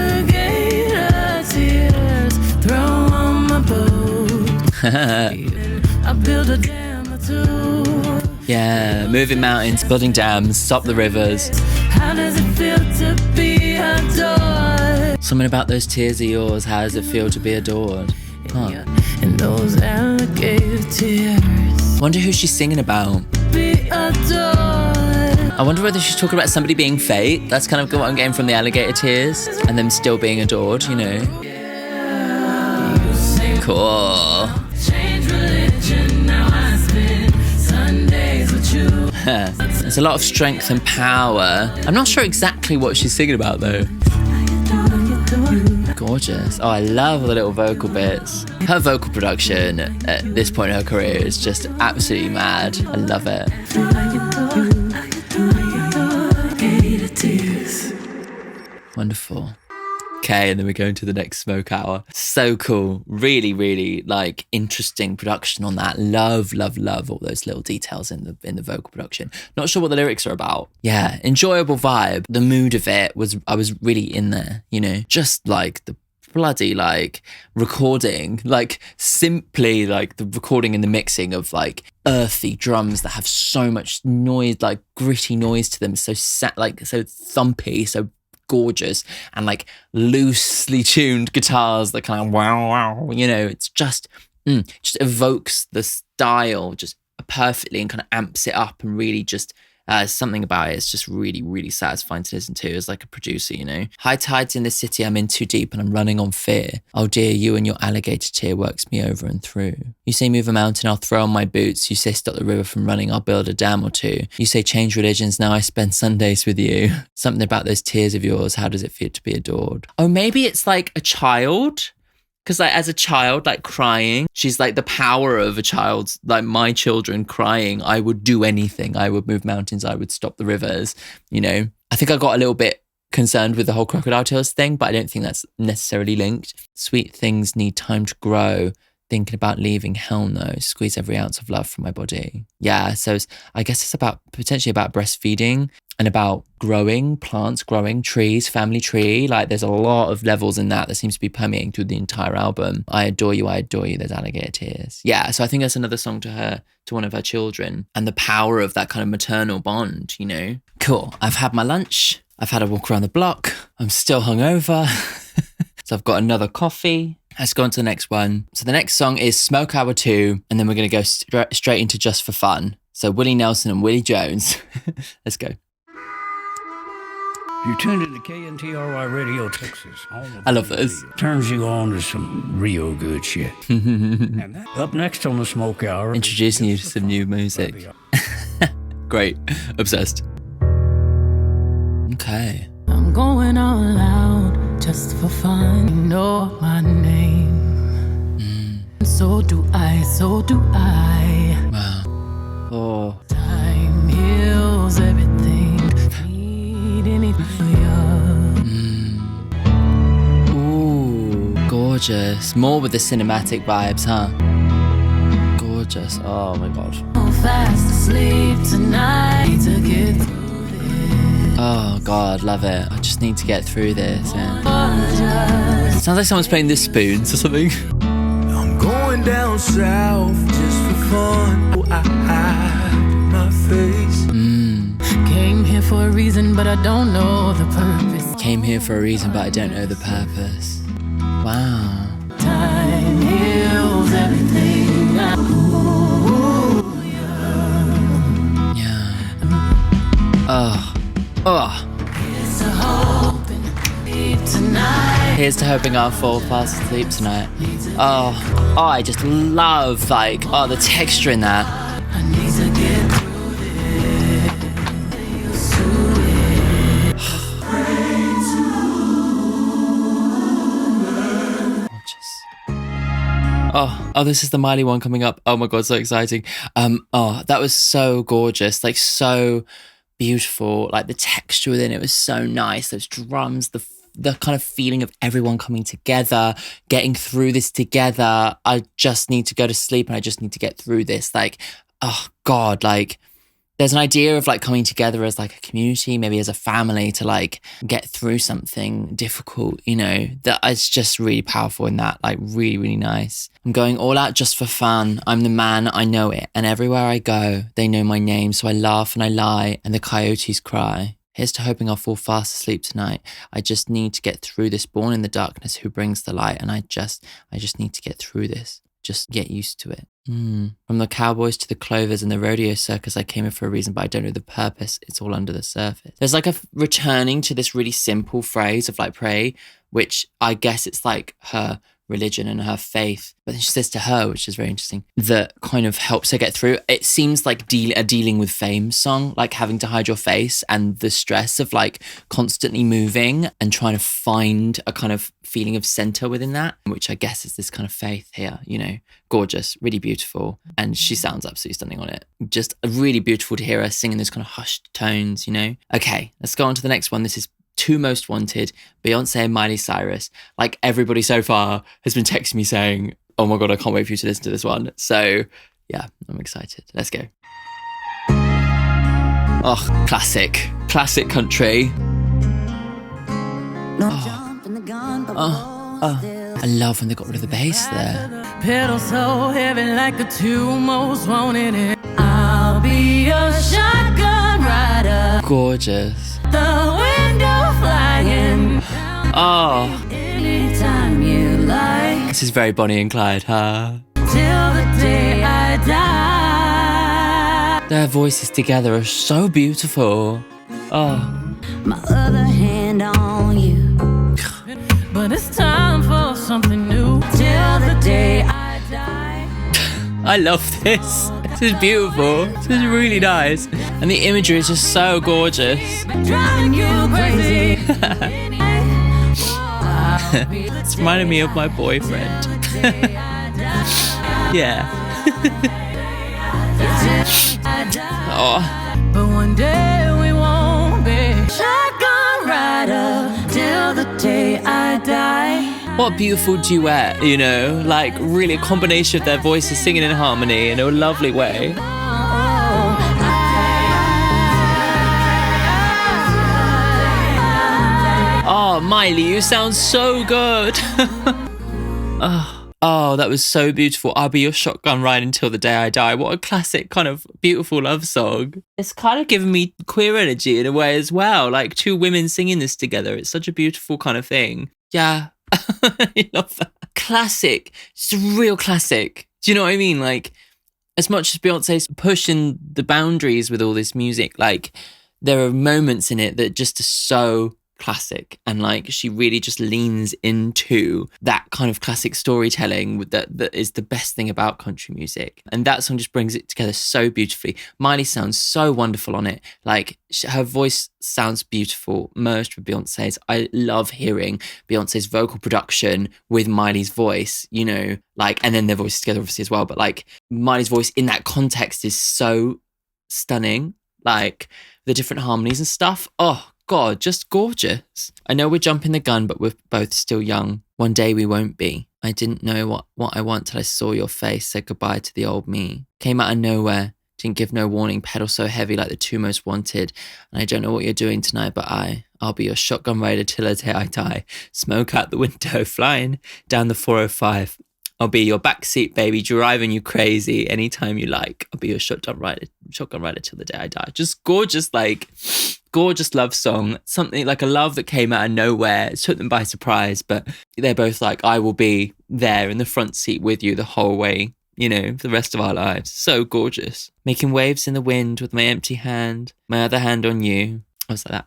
tears throw on my boat. I build a dam or two. Yeah, moving mountains, building dams, stop the rivers. How does it feel to be adored? Something about those tears of yours, how does it feel to be adored? Huh. And those alligator tears. Wonder who she's singing about. Be adored. I wonder whether she's talking about somebody being fake. That's kind of what I'm getting from the alligator tears. And them still being adored, you know. Cool. Change religion, now I spend Sundays with you. There's a lot of strength and power. I'm not sure exactly what she's singing about though. Gorgeous. Oh, I love all the little vocal bits. Her vocal production at this point in her career is just absolutely mad. I love it. Wonderful. Okay, and then we're going to the next smoke hour. So cool. Really, really like interesting production on that. Love all those little details in the vocal production. Not sure what the lyrics are about. Yeah, enjoyable vibe. The mood of it I was really in there, you know, just like the bloody like recording, like simply like the recording and the mixing of like earthy drums that have so much noise, like gritty noise to them. So so thumpy, so gorgeous, and like loosely tuned guitars that kind of wow, you know, it's just evokes the style just perfectly and kind of amps it up and really just something about it. It's just really, really satisfying to listen to as like a producer, you know. High tides in the city, I'm in too deep and I'm running on fear. Oh dear, you and your alligator tear works me over and through. You say move a mountain, I'll throw on my boots. You say stop the river from running, I'll build a dam or two. You say change religions, now I spend Sundays with you. Something about those tears of yours, how does it feel to be adored? Oh, maybe it's like a child. Because like as a child, like crying, she's like the power of a child's, like my children crying. I would do anything. I would move mountains. I would stop the rivers, you know. I think I got a little bit concerned with the whole crocodile tears thing, but I don't think that's necessarily linked. Sweet things need time to grow. Thinking about leaving, hell no. Squeeze every ounce of love from my body. Yeah, so I guess it's potentially about breastfeeding and about growing, plants growing, trees, family tree. Like there's a lot of levels in that seems to be permeating through the entire album. I adore you, there's alligator tears. Yeah, so I think that's another song to one of her children, and the power of that kind of maternal bond, you know. Cool, I've had my lunch. I've had a walk around the block. I'm still hungover. So I've got another coffee. Let's go on to the next one. So the next song is Smoke Hour 2, and then we're going to go straight into Just for Fun. So Willie Nelson and Willie Jones. Let's go. You tuned into KNTRY Radio Texas. I love this. Turns you on to some real good shit. And up next on the Smoke Hour, introducing you to some new music. Great. Obsessed. Okay. I'm going all out just for fun. You know my name. So do I. Wow. Oh. Time heals everything. Need anything. Ooh, gorgeous. More with the cinematic vibes, huh? Gorgeous. Oh my god. Fast asleep tonight to get through. Oh God, love it. I just need to get through this. Yeah. Sounds like someone's playing the spoons or something. I'm going down south just for fun. Oh, I hide my face. Came here for a reason, but I don't know the purpose. Came here for a reason, but I don't know the purpose. Wow. Time heals everything. Yeah. Oh. Here's to hoping I'll fall fast asleep tonight. Oh, I just love like the texture in that. I need to get through this. Oh, this is the Miley one coming up. Oh my God, so exciting. That was so gorgeous, like so beautiful. Like the texture within it was so nice. Those drums, the kind of feeling of everyone coming together, getting through this together. I just need to go to sleep and I just need to get through this. Like, oh God, like there's an idea of like coming together as like a community, maybe as a family to like get through something difficult, you know, that is just really powerful in that, like really, really nice. I'm going all out just for fun. I'm the man, I know it. And everywhere I go, they know my name. So I laugh and I lie and the coyotes cry. Here's to hoping I'll fall fast asleep tonight. I just need to get through this, born in the darkness who brings the light. And I just need to get through this. Just get used to it. From the cowboys to the clovers and the rodeo circus, I came here for a reason, but I don't know the purpose. It's all under the surface. There's like a returning to this really simple phrase of like pray, which I guess it's like her religion and her faith. But then she says to her, which is very interesting, that kind of helps her get through. It seems like a dealing with fame song, like having to hide your face and the stress of like constantly moving and trying to find a kind of feeling of center within that, which I guess is this kind of faith here, you know. Gorgeous, really beautiful. And she sounds absolutely stunning on it. Just really beautiful to hear her singing those kind of hushed tones, you know. Okay, let's go on to the next one. This is Two Most Wanted, Beyonce and Miley Cyrus. Like everybody so far has been texting me saying, oh my God, I can't wait for you to listen to this one. So yeah, I'm excited. Let's go. Oh, classic country. I love when they got rid of the bass there. Pedal so heavy like the two most wanted. I'll be your shotgun rider. Gorgeous. The window flying. Oh. Anytime you like. This is very Bonnie and Clyde, huh? Till the day I die. Their voices together are so beautiful. Oh. My other hand on you. But it's time for something new. Till the day I die. I love this. This is beautiful. This is really nice. And the imagery is just so gorgeous. Driving you crazy. It's reminding me of my boyfriend. Yeah. Oh. But one day we won't be shotgun rider till the day I die. What a beautiful duet, you know, like really a combination of their voices singing in harmony in a lovely way. Oh, Miley, you sound so good. Oh, that was so beautiful. I'll be your shotgun ride until the day I die. What a classic kind of beautiful love song. It's kind of giving me queer energy in a way as well. Like two women singing this together. It's such a beautiful kind of thing. Yeah. I love that. Classic. It's a real classic. Do you know what I mean? Like, as much as Beyonce's pushing the boundaries with all this music, like, there are moments in it that just are so classic, and like she really just leans into that kind of classic storytelling that is the best thing about country music, and that song just brings it together so beautifully. Miley sounds so wonderful on it. Like her voice sounds beautiful merged with Beyonce's. I love hearing Beyonce's vocal production with Miley's voice, you know, like, and then their voices together obviously as well, but like Miley's voice in that context is so stunning, like the different harmonies and stuff. Oh God, just gorgeous. I know we're jumping the gun, but we're both still young. One day we won't be. I didn't know what I want till I saw your face. Said goodbye to the old me. Came out of nowhere. Didn't give no warning. Pedal so heavy like the two most wanted. And I don't know what you're doing tonight, but I'll be your shotgun rider till the day I die. Smoke out the window, flying down the 405. I'll be your backseat baby, driving you crazy anytime you like. I'll be your shotgun rider till the day I die. Just gorgeous, like, gorgeous love song. Something like a love that came out of nowhere. It took them by surprise, but they're both like, I will be there in the front seat with you the whole way, you know, for the rest of our lives. So gorgeous. Making waves in the wind with my empty hand, my other hand on you. I was like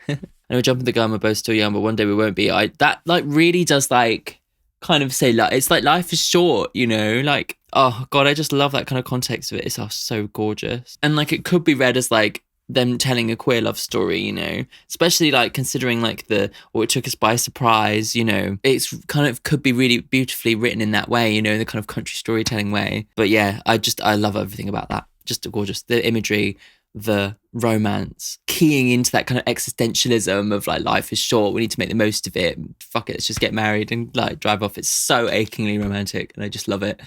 that. And we're jumping the gun, we're both still young, but one day we won't be. That like really does like kind of say, like, it's like life is short, you know, like, oh God, I just love that kind of context of it. It's so gorgeous. And like, it could be read as like them telling a queer love story, you know, especially like considering like or it took us by surprise, you know, it's kind of could be really beautifully written in that way, you know, in the kind of country storytelling way. But yeah, I love everything about that. Just gorgeous. The imagery, the romance, keying into that kind of existentialism of like, life is short, we need to make the most of it, fuck it, let's just get married and like drive off. It's so achingly romantic and I just love it.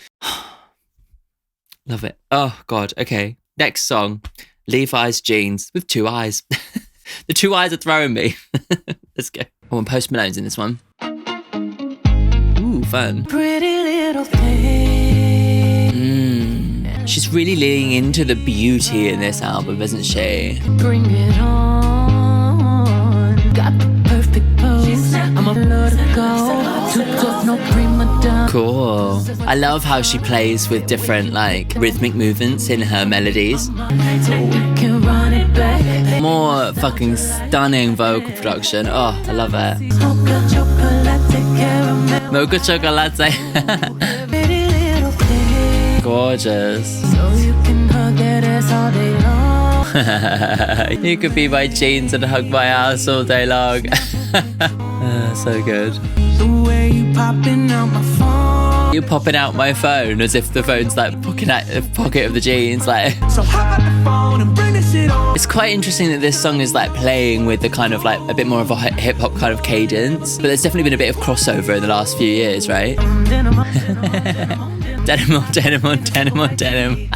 Love it. Oh God. Okay, next song, Levi's Jeans with Two Eyes. The two eyes are throwing me. Let's go. Oh, and Post Malone's in this one. Ooh, fun. Pretty little thing. She's really leaning into the beauty in this album, isn't she? Bring it on. Got the perfect pose. I'm a let it go. Too close, no prima donna. Cool. I love how she plays with different like rhythmic movements in her melodies. So we can run it back. More fucking stunning vocal production. Oh, I love it. Mocha chocolate Mocha chocolate. Pretty little thing. Gorgeous. So you can hug that ass all day long. You could be my jeans and hug my ass all day long. So good. The way you popping out my phone. You popping out my phone as if the phone's like poking out the pocket of the jeans, like. So hop out the phone and bring this shit on. It's quite interesting that this song is like playing with the kind of like a bit more of a hip hop kind of cadence, but there's definitely been a bit of crossover in the last few years, right? Denim Denim on denim on denim on denim.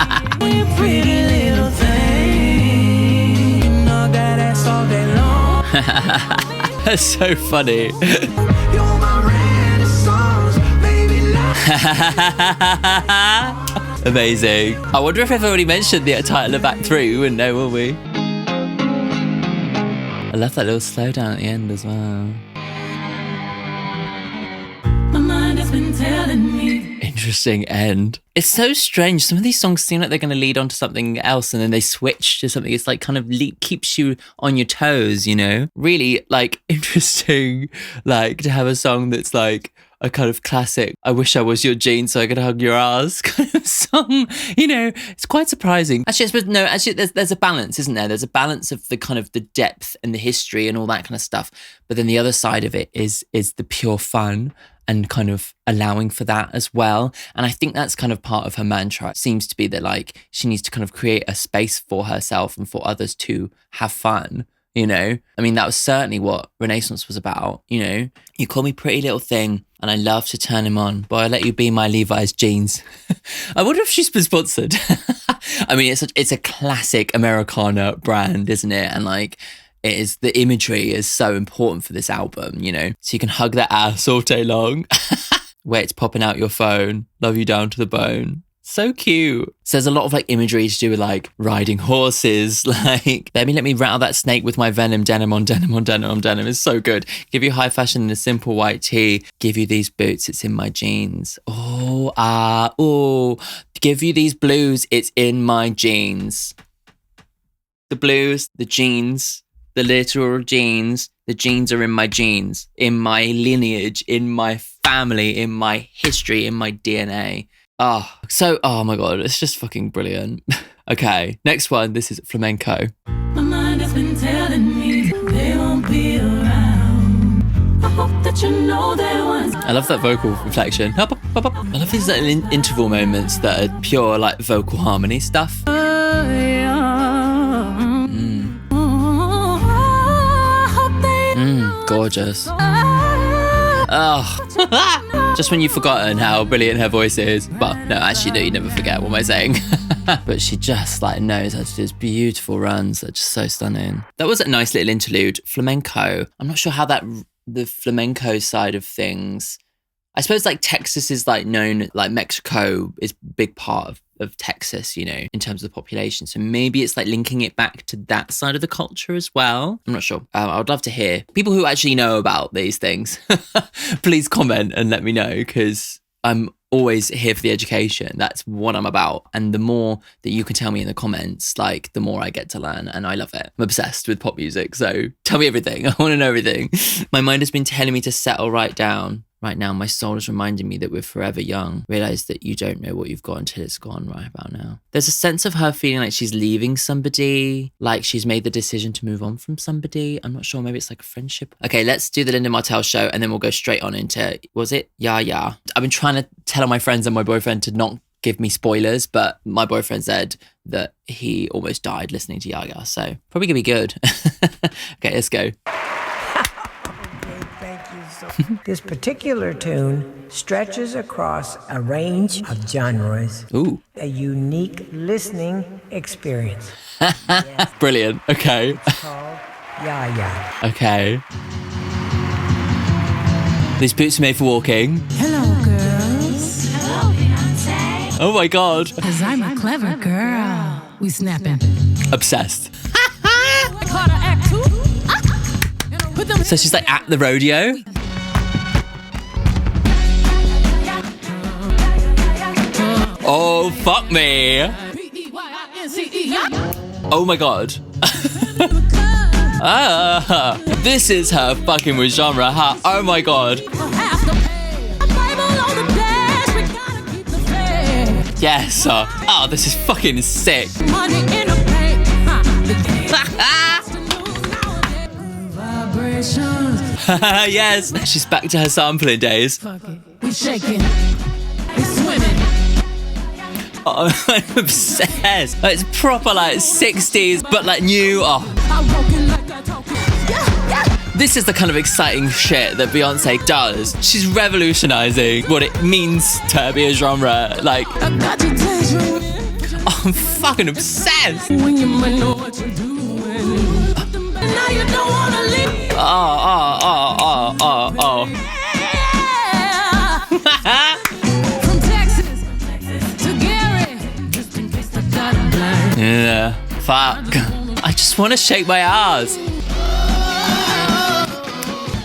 pretty little thing. You know that ass all day long. That's so funny. You're my renaissance, baby. Amazing. I wonder if I've already mentioned the title of Act 3. We wouldn't know, will we? I love that little slowdown at the end as well. My mind has been telling me. Interesting end. It's so strange. Some of these songs seem like they're going to lead on to something else and then they switch to something. It's like kind of keeps you on your toes, you know? Really like interesting, like to have a song that's like a kind of classic, I wish I was your jeans so I could hug your ass kind of song. You know, it's quite surprising. Actually, I suppose, no, actually there's a balance, isn't there? There's a balance of the kind of the depth and the history and all that kind of stuff. But then the other side of it is the pure fun and kind of allowing for that as well. And I think that's kind of part of her mantra. It seems to be that like she needs to kind of create a space for herself and for others to have fun, you know? I mean, that was certainly what Renaissance was about, you know? You call me pretty little thing and I love to turn him on, but I let you be my Levi's jeans. I wonder if she's been sponsored. I mean, it's a classic Americana brand, isn't it? And like, the imagery is so important for this album, you know? So you can hug that ass all day long. Where it's popping out your phone. Love you down to the bone. So cute. So there's a lot of like imagery to do with like riding horses, like let me rattle that snake with my venom, denim on denim on denim on denim. It's so good. Give you high fashion in a simple white tee. Give you these boots, it's in my jeans. Give you these blues, it's in my jeans. The blues, the jeans, the literal jeans. The jeans are in my genes, in my lineage, in my family, in my history, in my DNA. Oh my God, it's just fucking brilliant. Okay, next one. This is Flamenco. My mind has been telling me they won't be around. I hope that you know there was. I love that vocal inflection. I love these little interval moments that are pure like vocal harmony stuff. Gorgeous. Oh, just when you've forgotten how brilliant her voice is. But no, actually, no, you never forget. What am I saying? But she just like knows how to do these beautiful runs that are just so stunning. That was a nice little interlude. Flamenco. I'm not sure how the flamenco side of things. I suppose like Texas is like known, like Mexico is a big part of Texas, you know, in terms of the population. So maybe it's like linking it back to that side of the culture as well. I'm not sure. I would love to hear people who actually know about these things. Please comment and let me know, because I'm always here for the education. That's what I'm about. And the more that you can tell me in the comments, like the more I get to learn, and I love it. I'm obsessed with pop music. So tell me everything. I want to know everything. My mind has been telling me to settle right down. Right now, my soul is reminding me that we're forever young. Realize that you don't know what you've got until it's gone right about now. There's a sense of her feeling like she's leaving somebody, like she's made the decision to move on from somebody. I'm not sure. Maybe it's like a friendship. Okay, let's do the Linda Martell show and then we'll go straight on into, was it YaYa? I've been trying to tell all my friends and my boyfriend to not give me spoilers, but my boyfriend said that he almost died listening to YaYa. So probably gonna be good. Okay, let's go. This particular tune stretches across a range of genres. Ooh. A unique listening experience. Brilliant. Okay. It's called YaYa. Okay. These boots are made for walking. Hello, girls. Hello, Beyonce. Oh my God. Cause I'm a clever girl. We snapping. Obsessed. Carter Act 2. So she's like at the rodeo. Oh, fuck me. Oh my God. This is her fucking genre. Oh my God. Yes. Oh, this is fucking sick. Money in a bank. Yes. She's back to her sampling days. We shaking. We swimming. Oh, I'm obsessed. It's proper like 60s, but like new. Oh. I'm walking like I talk. This is the kind of exciting shit that Beyonce does. She's revolutionizing what it means to be a genre. Like, I got you tangerine. I'm fucking obsessed. When you might know what you're doing. Now you don't wanna leave. Oh. Yeah. From Texas to Gary. Just in case I got a blind. Yeah, fuck. I just want to shake my ass.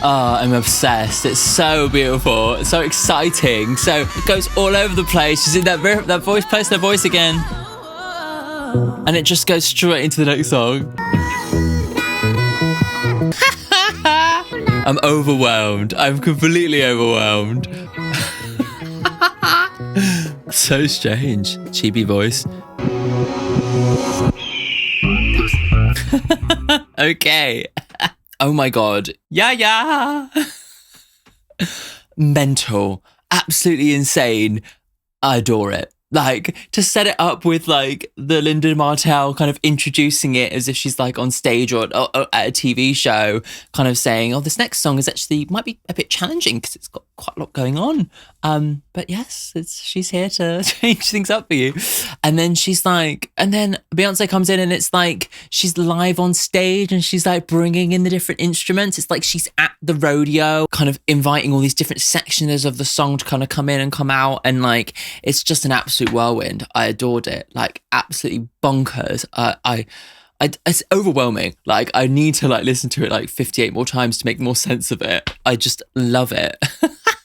Oh, I'm obsessed. It's so beautiful. It's so exciting. So it goes all over the place. She's in that voice, plays her voice again. And it just goes straight into the next song. I'm overwhelmed. I'm completely overwhelmed. So strange. Chibi voice. Okay. Oh my God. YaYa. Mental. Absolutely insane. I adore it. Like, to set it up with like the Linda Martell kind of introducing it as if she's like on stage or at a TV show, kind of saying, oh, this next song is actually might be a bit challenging because it's got quite a lot going on. But yes, she's here to change things up for you. And then she's like, and then Beyonce comes in and it's like she's live on stage and she's like bringing in the different instruments. It's like she's at the rodeo, kind of inviting all these different sections of the song to kind of come in and come out. And like, it's just an absolute whirlwind. I adored it. Like, absolutely bonkers. It's overwhelming. Like, I need to like listen to it like 58 more times to make more sense of it. I just love it.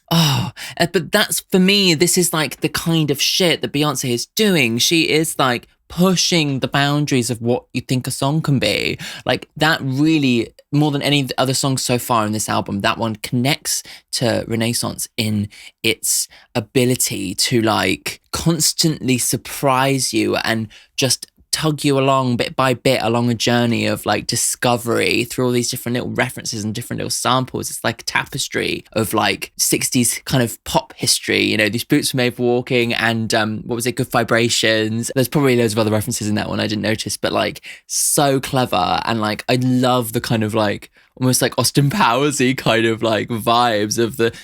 Oh, but that's, for me, this is like the kind of shit that Beyonce is doing. She is like pushing the boundaries of what you think a song can be. Like, that really, more than any other songs so far in this album, that one connects to Renaissance in its ability to like constantly surprise you and just tug you along bit by bit along a journey of like discovery through all these different little references and different little samples. It's like a tapestry of like 60s kind of pop history. You know, these boots were made for walking and what was it? Good Vibrations. There's probably loads of other references in that one I didn't notice, but like so clever. And like, I love the kind of like almost like Austin Powers-y kind of like vibes of the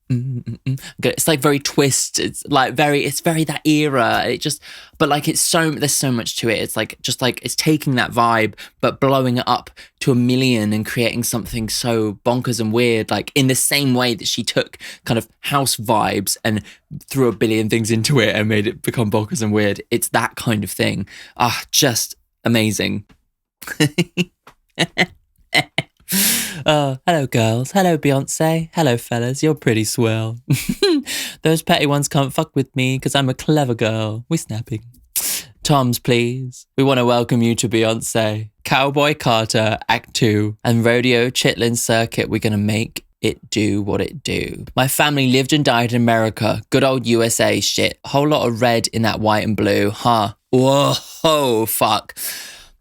it's like very twist. It's very that era. It just, but like there's so much to it. It's like just like it's taking that vibe but blowing it up to 1,000,000 and creating something so bonkers and weird, like in the same way that she took kind of house vibes and threw 1,000,000,000 things into it and made it become bonkers and weird. It's that kind of thing. Just amazing. Hello girls, hello Beyonce, hello fellas, you're pretty swell. Those petty ones can't fuck with me because I'm a clever girl. We snapping. Toms, please. We want to welcome you to Beyonce, Cowboy Carter, Act 2, and Rodeo Chitlin Circuit. We're going to make it do what it do. My family lived and died in America. Good old USA shit. Whole lot of red in that white and blue, huh? Whoa, fuck.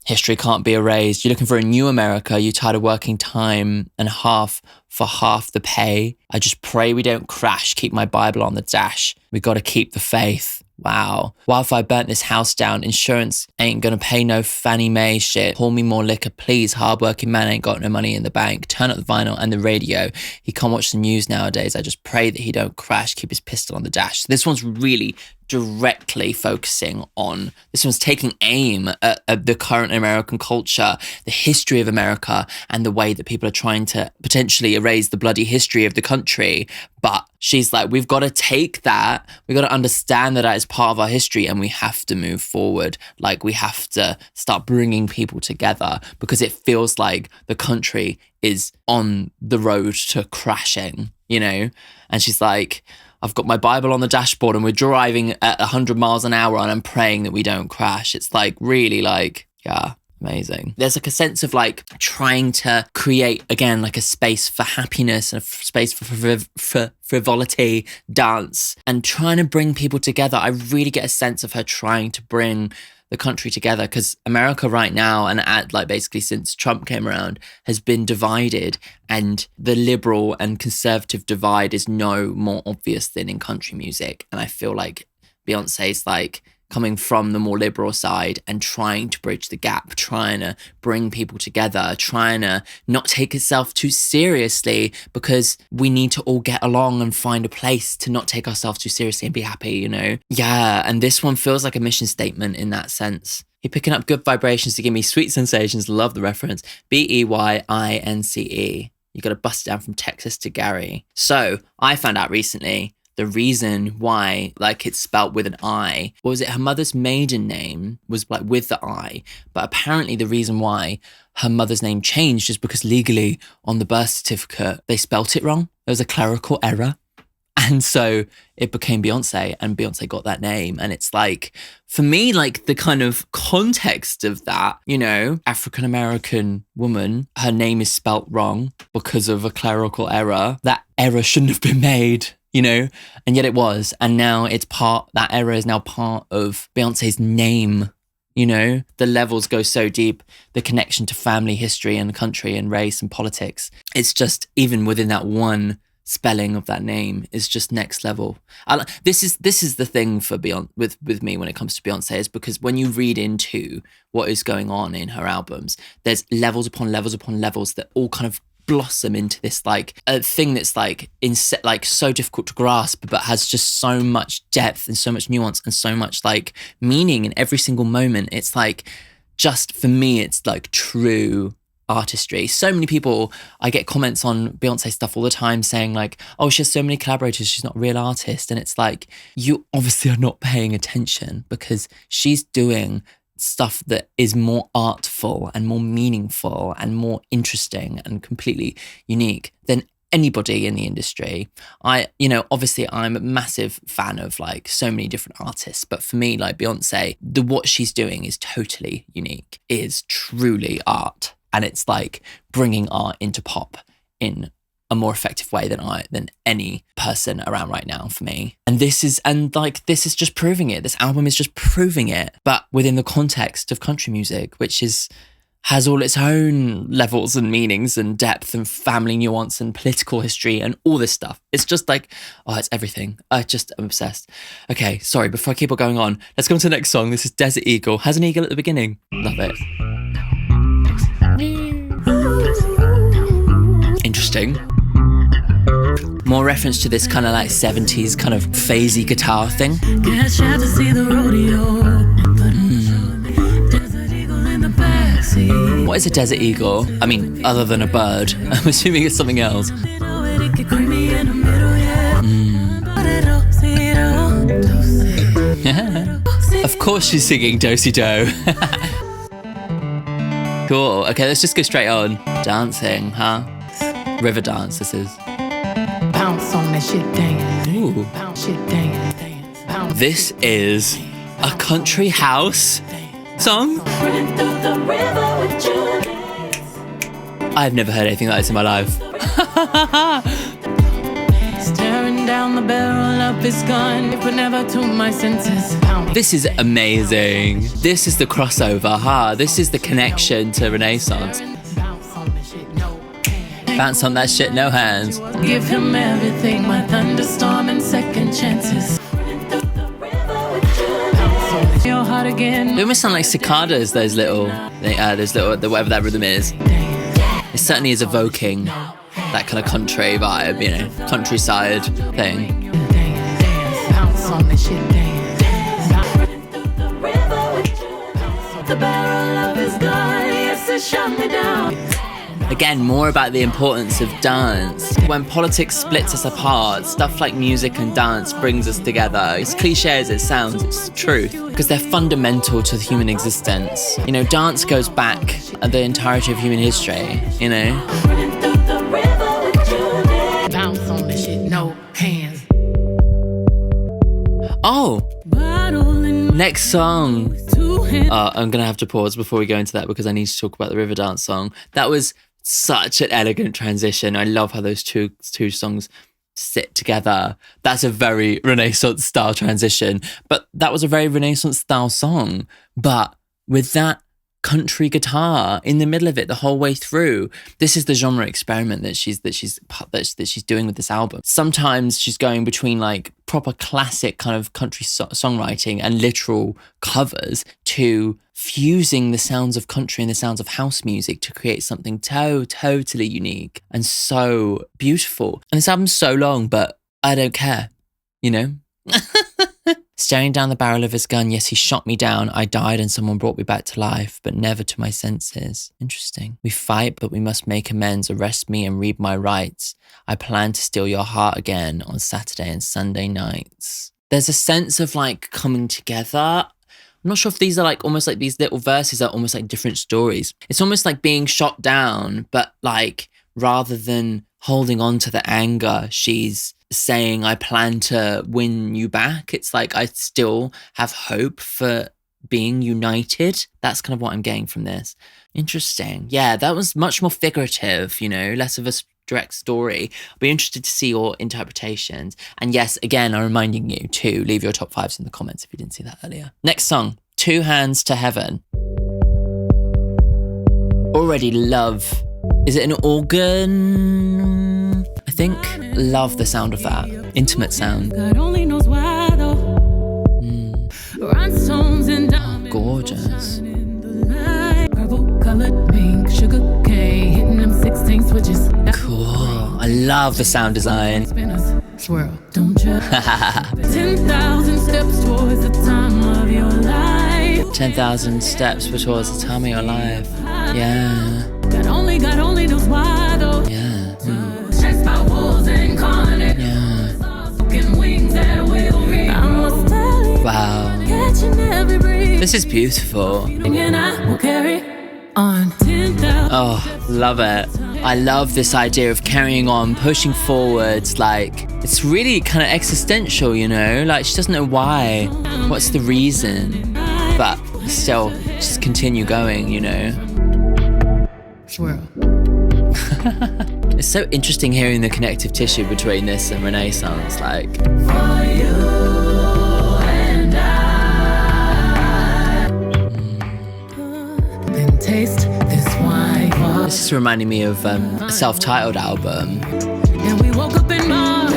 History can't be erased. You're looking for a new America. You're tired of working time and half for half the pay. I just pray we don't crash. Keep my Bible on the dash. We got to keep the faith. Wow. Wildfire burnt this house down. Insurance ain't gonna pay no Fannie Mae shit. Pour me more liquor, please. Hardworking man ain't got no money in the bank. Turn up the vinyl and the radio. He can't watch the news nowadays. I just pray that he don't crash. Keep his pistol on the dash. This one's really directly focusing on, this one's taking aim at the current American culture, the history of America, and the way that people are trying to potentially erase the bloody history of the country. But she's like, we've got to take that, we've got to understand that as part of our history, and we have to move forward. Like, we have to start bringing people together because it feels like the country is on the road to crashing, you know? And she's like, I've got my Bible on the dashboard and we're driving at 100 miles an hour and I'm praying that we don't crash. It's like really like, yeah, Amazing. There's like a sense of like trying to create, again, like a space for happiness and a space for frivolity, dance, and trying to bring people together. I really get a sense of her trying to bring the country together, because America right now, and like basically since Trump came around, has been divided, and the liberal and conservative divide is no more obvious than in country music. And I feel like Beyonce's like coming from the more liberal side and trying to bridge the gap, trying to bring people together, trying to not take itself too seriously, because we need to all get along and find a place to not take ourselves too seriously and be happy, you know? Yeah, and this one feels like a mission statement in that sense. You're picking up good vibrations to give me sweet sensations. Love the reference. Beyince. You got to bust it down from Texas to Gary. So I found out recently the reason why, like, it's spelt with an I, or was it her mother's maiden name was like with the I, but apparently the reason why her mother's name changed is because legally on the birth certificate, they spelt it wrong. There was a clerical error. And so it became Beyonce, and Beyonce got that name. And it's like, for me, like the kind of context of that, you know, African-American woman, her name is spelt wrong because of a clerical error. That error shouldn't have been made, you know, and yet it was. And now that error is now part of Beyonce's name, you know. The levels go so deep, the connection to family history and country and race and politics. It's just, even within that one spelling of that name is just next level. This is the thing for Beyonce with me when it comes to Beyonce, is because when you read into what is going on in her albums, there's levels upon levels upon levels that all kind of blossom into this like a thing that's like so difficult to grasp, but has just so much depth and so much nuance and so much like meaning in every single moment. It's like, just for me, it's like true artistry. So many people, I get comments on Beyonce stuff all the time saying like, oh, she has so many collaborators, she's not a real artist. And it's like, you obviously are not paying attention, because she's doing stuff that is more artful and more meaningful and more interesting and completely unique than anybody in the industry. Obviously I'm a massive fan of like so many different artists, but for me, like Beyonce, what she's doing is totally unique, is truly art. And it's like bringing art into pop in a more effective way than any person around right now for me. And this is just proving it. This album is just proving it, but within the context of country music, which has all its own levels and meanings and depth and family nuance and political history and all this stuff. It's just like, oh, it's everything. I'm obsessed. Okay, sorry, before I keep on going on, let's go on to the next song. This is Desert Eagle. Has an eagle at the beginning. Love it. Interesting. More reference to this kind of like 70s kind of phasey guitar thing. What is a desert eagle? I mean, other than a bird. I'm assuming it's something else. Of course she's singing Do-si-do. Cool. Okay, let's just go straight on. Dancing, huh? River dance, this is. Bounce on that shit, dance. Ooh. Bounce shit, dance. Bounce. This is a country house song. I've never heard anything like this in my life. Staring down the barrel of his gun, but never to my senses. This is amazing. This is the crossover, huh? This is the connection to Renaissance. Bounce on that shit, no hands. Give him everything, my thunderstorm and second chances. Your heart again. They almost sound like cicadas, those little, whatever that rhythm is. It certainly is evoking that kind of country vibe, you know, countryside thing. Bounce on that shit, the barrel of his gun, yes, it shut me down. Again, more about the importance of dance. When politics splits us apart, stuff like music and dance brings us together. As cliche as it sounds, it's the truth, because they're fundamental to the human existence. You know, dance goes back the entirety of human history, you know? Bounce on the shit, no hands. Oh! Next song. I'm going to have to pause before we go into that because I need to talk about the Riverdance song. That was such an elegant transition. I love how those two songs sit together. That's a very Renaissance style transition, but that was a very Renaissance style song. But with that country guitar in the middle of it the whole way through, this is the genre experiment that she's doing with this album. Sometimes she's going between like proper classic kind of country songwriting and literal covers to fusing the sounds of country and the sounds of house music to create something totally unique and so beautiful. And this album's so long, but I don't care, you know? Staring down the barrel of his gun, yes, he shot me down. I died and someone brought me back to life, but never to my senses. Interesting. We fight, but we must make amends. Arrest me and read my rights. I plan to steal your heart again on Saturday and Sunday nights. There's a sense of like coming together. I'm not sure if these are like almost like these little verses are almost like different stories. It's almost like being shot down, but like rather than holding on to the anger, she's saying, I plan to win you back. It's like, I still have hope for being united. That's kind of what I'm getting from this. Interesting. Yeah, that was much more figurative, you know, less of a direct story. I'll be interested to see your interpretations. And yes, again, I'm reminding you to leave your top fives in the comments if you didn't see that earlier. Next song, Two Hands to Heaven. Already love. Is it an organ? I think. Love the sound of that. Intimate sound. God only knows why though. Rhinestones and diamonds. Gorgeous. Purple colored pink, sugar cane, hitting them 16 switches. Cool. I love the sound design. Spinners, swirl, don't you? 10,000 steps towards the time of your life. 10,000 steps towards the time of your life. Yeah. God only knows why though. Yeah. Chased by wolves incarnate. Yeah. Wings that will read. I must tell you. Wow. Catching every breeze. This is beautiful. And I will carry on 10,000. Oh, love it. I love this idea of carrying on, pushing forwards. Like, it's really kind of existential, you know? Like, she doesn't know why. What's the reason? But still, just continue going, you know? Swirl. It's so interesting hearing the connective tissue between this and Renaissance. Like, For you and I. Then taste this wine. this is reminding me of a self-titled album. And we woke up in Mars.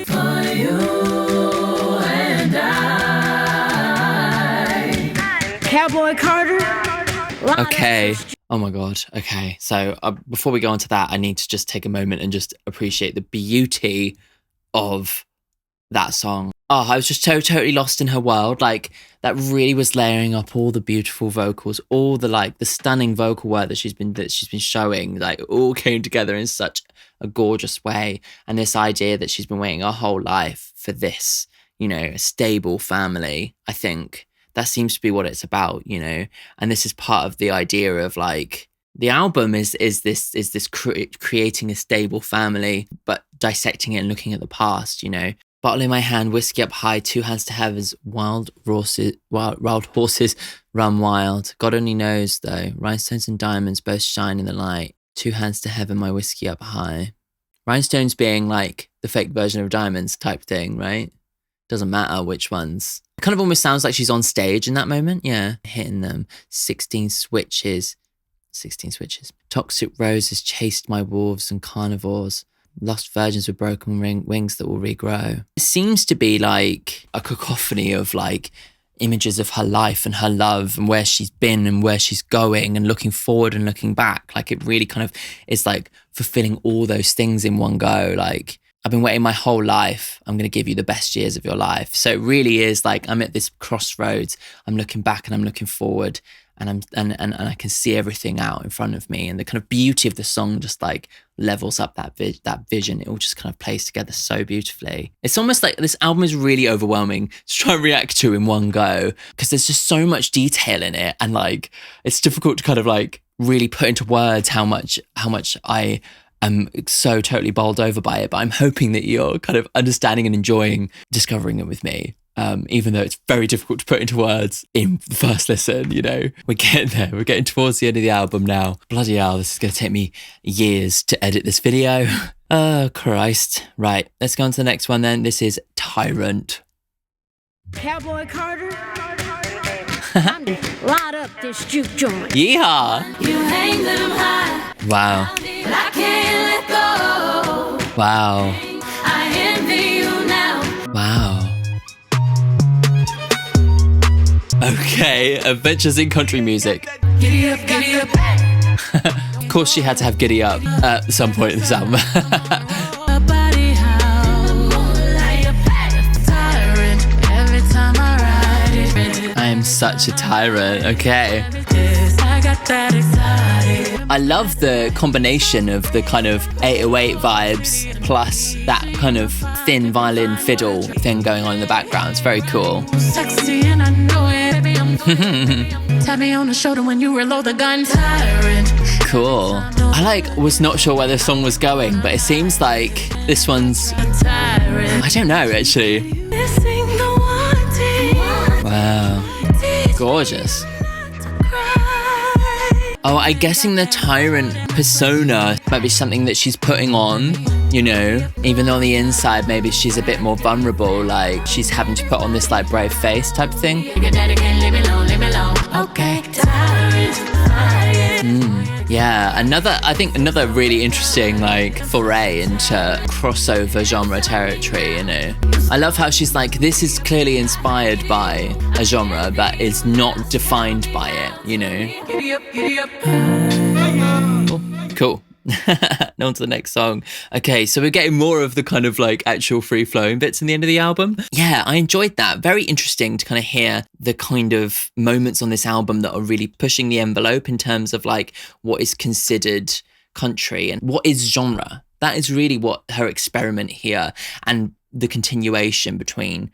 For you and I. Cowboy Carter. Okay. Oh my God. Okay. So before we go on to that, I need to just take a moment and just appreciate the beauty of that song. Oh, I was just totally lost in her world. Like, that really was layering up all the beautiful vocals, all the like the stunning vocal work that she's been showing. Like, it all came together in such a gorgeous way. And this idea that she's been waiting her whole life for this, you know, a stable family. I think that seems to be what it's about, you know. And this is part of the idea of like the album is this creating a stable family, but dissecting it and looking at the past, you know. Bottle in my hand, whiskey up high, two hands to heaven's wild horses run wild. God only knows though, rhinestones and diamonds both shine in the light. Two hands to heaven, my whiskey up high. Rhinestones being like the fake version of diamonds type thing, right? Doesn't matter which ones. It kind of almost sounds like she's on stage in that moment. Yeah, hitting them. 16 switches. Toxic roses chased my wolves and carnivores. Lost virgins with broken wings that will regrow. It seems to be like a cacophony of like images of her life and her love and where she's been and where she's going and looking forward and looking back. Like, it really kind of is like fulfilling all those things in one go. Like, I've been waiting my whole life. I'm going to give you the best years of your life. So it really is like, I'm at this crossroads. I'm looking back and I'm looking forward, and I can see everything out in front of me. And the kind of beauty of the song just like levels up that vision. It all just kind of plays together so beautifully. It's almost like this album is really overwhelming to try and react to in one go, because there's just so much detail in it. And like, it's difficult to kind of like really put into words how much I am so totally bowled over by it. But I'm hoping that you're kind of understanding and enjoying discovering it with me. even though it's very difficult to put into words in the first listen, you know. We're getting there. We're getting towards the end of the album now. Bloody hell, this is going to take me years to edit this video. Oh, Christ. Right, let's go on to the next one then. This is Tyrant. Cowboy Carter, time to light up this juke joint. Yeehaw! You hang them high, Wow. but I can't let go. Wow. I envy you now. Wow. Okay, adventures in country music. Giddy up, giddy up. Of course she had to have Giddy Up at some point in this album. A body howl, like a tyrant. Every time I ride it, I am such a tyrant, okay. I got that excited. I love the combination of the kind of 808 vibes plus that kind of thin violin fiddle thing going on in the background. It's very cool. Sexy and I know it. Baby, I'm tap me on the shoulder when you reload the gun. Tyrant. Cool. I was not sure where the song was going, but it seems like this one's, Tyrant. I don't know actually. Missing the wanting. Wow. Gorgeous. Oh, I'm guessing the tyrant persona might be something that she's putting on, you know, even though on the inside maybe she's a bit more vulnerable, like she's having to put on this like brave face type thing. Your daddy can't leave me alone, leave me alone. Okay. Tyrant. Yeah, I think another really interesting like foray into crossover genre territory, you know. I love how she's like, this is clearly inspired by a genre that is not defined by it, you know. Giddy up, giddy up. Cool. Now on to the next song. Okay, so we're getting more of the kind of like actual free-flowing bits in the end of the album. Yeah, I enjoyed that. Very interesting to kind of hear the kind of moments on this album that are really pushing the envelope in terms of like what is considered country and what is genre. That is really what her experiment here and the continuation between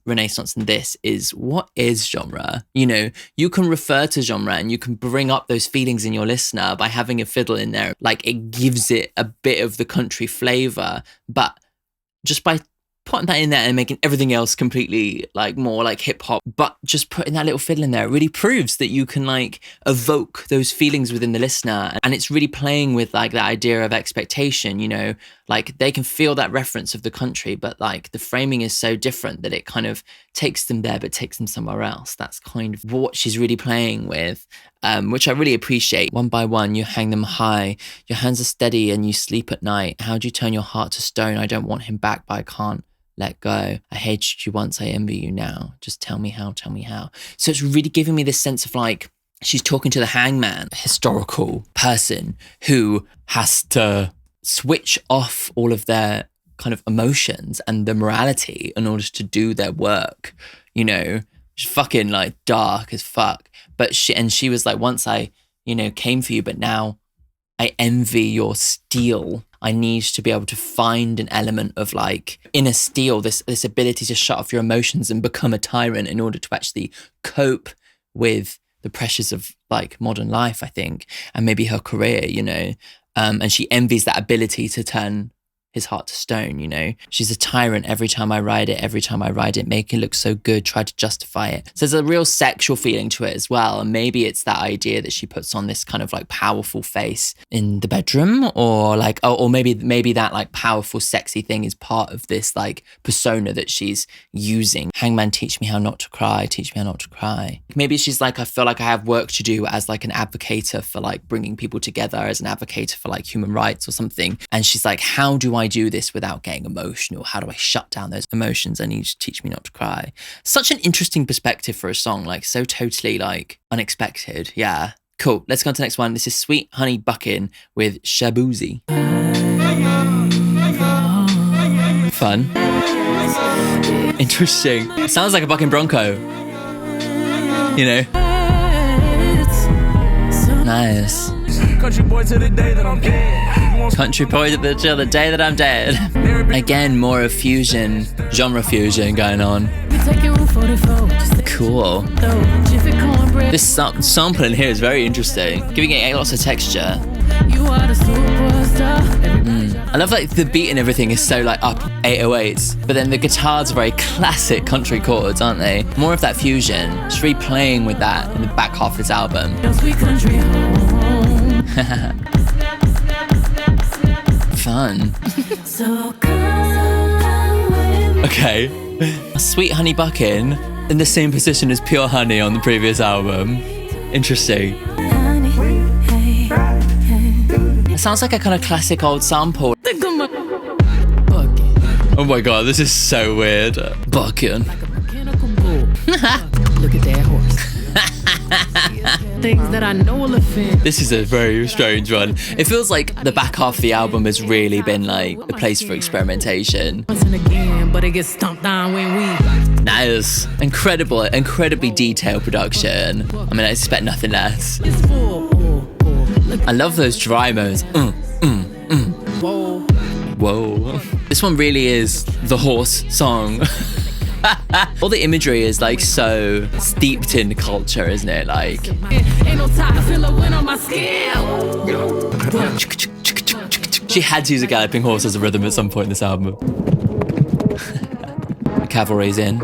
Renaissance and this is, what is genre? You know, you can refer to genre and you can bring up those feelings in your listener by having a fiddle in there. Like it gives it a bit of the country flavor, but just by putting that in there and making everything else completely like more like hip hop, but just putting that little fiddle in there, it really proves that you can like evoke those feelings within the listener. And it's really playing with like that idea of expectation, you know, like they can feel that reference of the country, but like the framing is so different that it kind of takes them there, but takes them somewhere else. That's kind of what she's really playing with, which I really appreciate. One by one, you hang them high. Your hands are steady and you sleep at night. How do you turn your heart to stone? I don't want him back, but I can't let go. I hated you once, I envy you now. Just tell me how, tell me how. So it's really giving me this sense of like, she's talking to the hangman, a historical person who has to switch off all of their kind of emotions and the morality in order to do their work, you know, it's fucking like dark as fuck. But she was like, once I, you know, came for you, but now I envy your steel. I need to be able to find an element of like inner steel, this ability to shut off your emotions and become a tyrant in order to actually cope with the pressures of like modern life, I think, and maybe her career, you know. And she envies that ability to turn his heart to stone, you know. She's a tyrant every time I ride it, make it look so good, try to justify it. So there's a real sexual feeling to it as well. And maybe it's that idea that she puts on this kind of like powerful face in the bedroom, or like, or maybe that like powerful, sexy thing is part of this like persona that she's using. Hangman, teach me how not to cry, teach me how not to cry. Maybe she's like, I feel like I have work to do as like an advocator for like bringing people together, as an advocator for like human rights or something. And she's like, how do I do this without getting emotional? How do I shut down those emotions? I need you to teach me not to cry. Such an interesting perspective for a song, like so totally like unexpected. Yeah, cool. Let's go on to the next one. This is Sweet Honey Buckin with Shabuzi. Fun. Interesting. Sounds like a bucking bronco. You know? Nice. Country boy to the day that I'm dead. Country boy till the day that I'm dead. Again, more of fusion, genre fusion going on. Cool. This sampling here is very interesting, giving it lots of texture. You are the superstar. I love like the beat and everything is so like up 808s, but then the guitars are very classic country chords, aren't they? More of that fusion. Just really playing with that in the back half of this album. Fun. Okay. Sweet Honey Buckin in the same position as Pure Honey on the previous album. Interesting. It sounds like a kind of classic old sample. Oh my god, this is so weird. Buckin. Look at that horse. Things that I know will offend. This is a very strange one. It feels like the back half of the album has really been like the place for experimentation. Once and again, but it gets stomped down when we. Nice. Incredibly detailed production. I mean, I expect nothing less. I love those dry modes. Whoa. This one really is the horse song. All the imagery is like so steeped in culture, isn't it? Like, Ain't no time to feel a win on my scale. she had to use a galloping horse as a rhythm at some point in this album. The cavalry's in.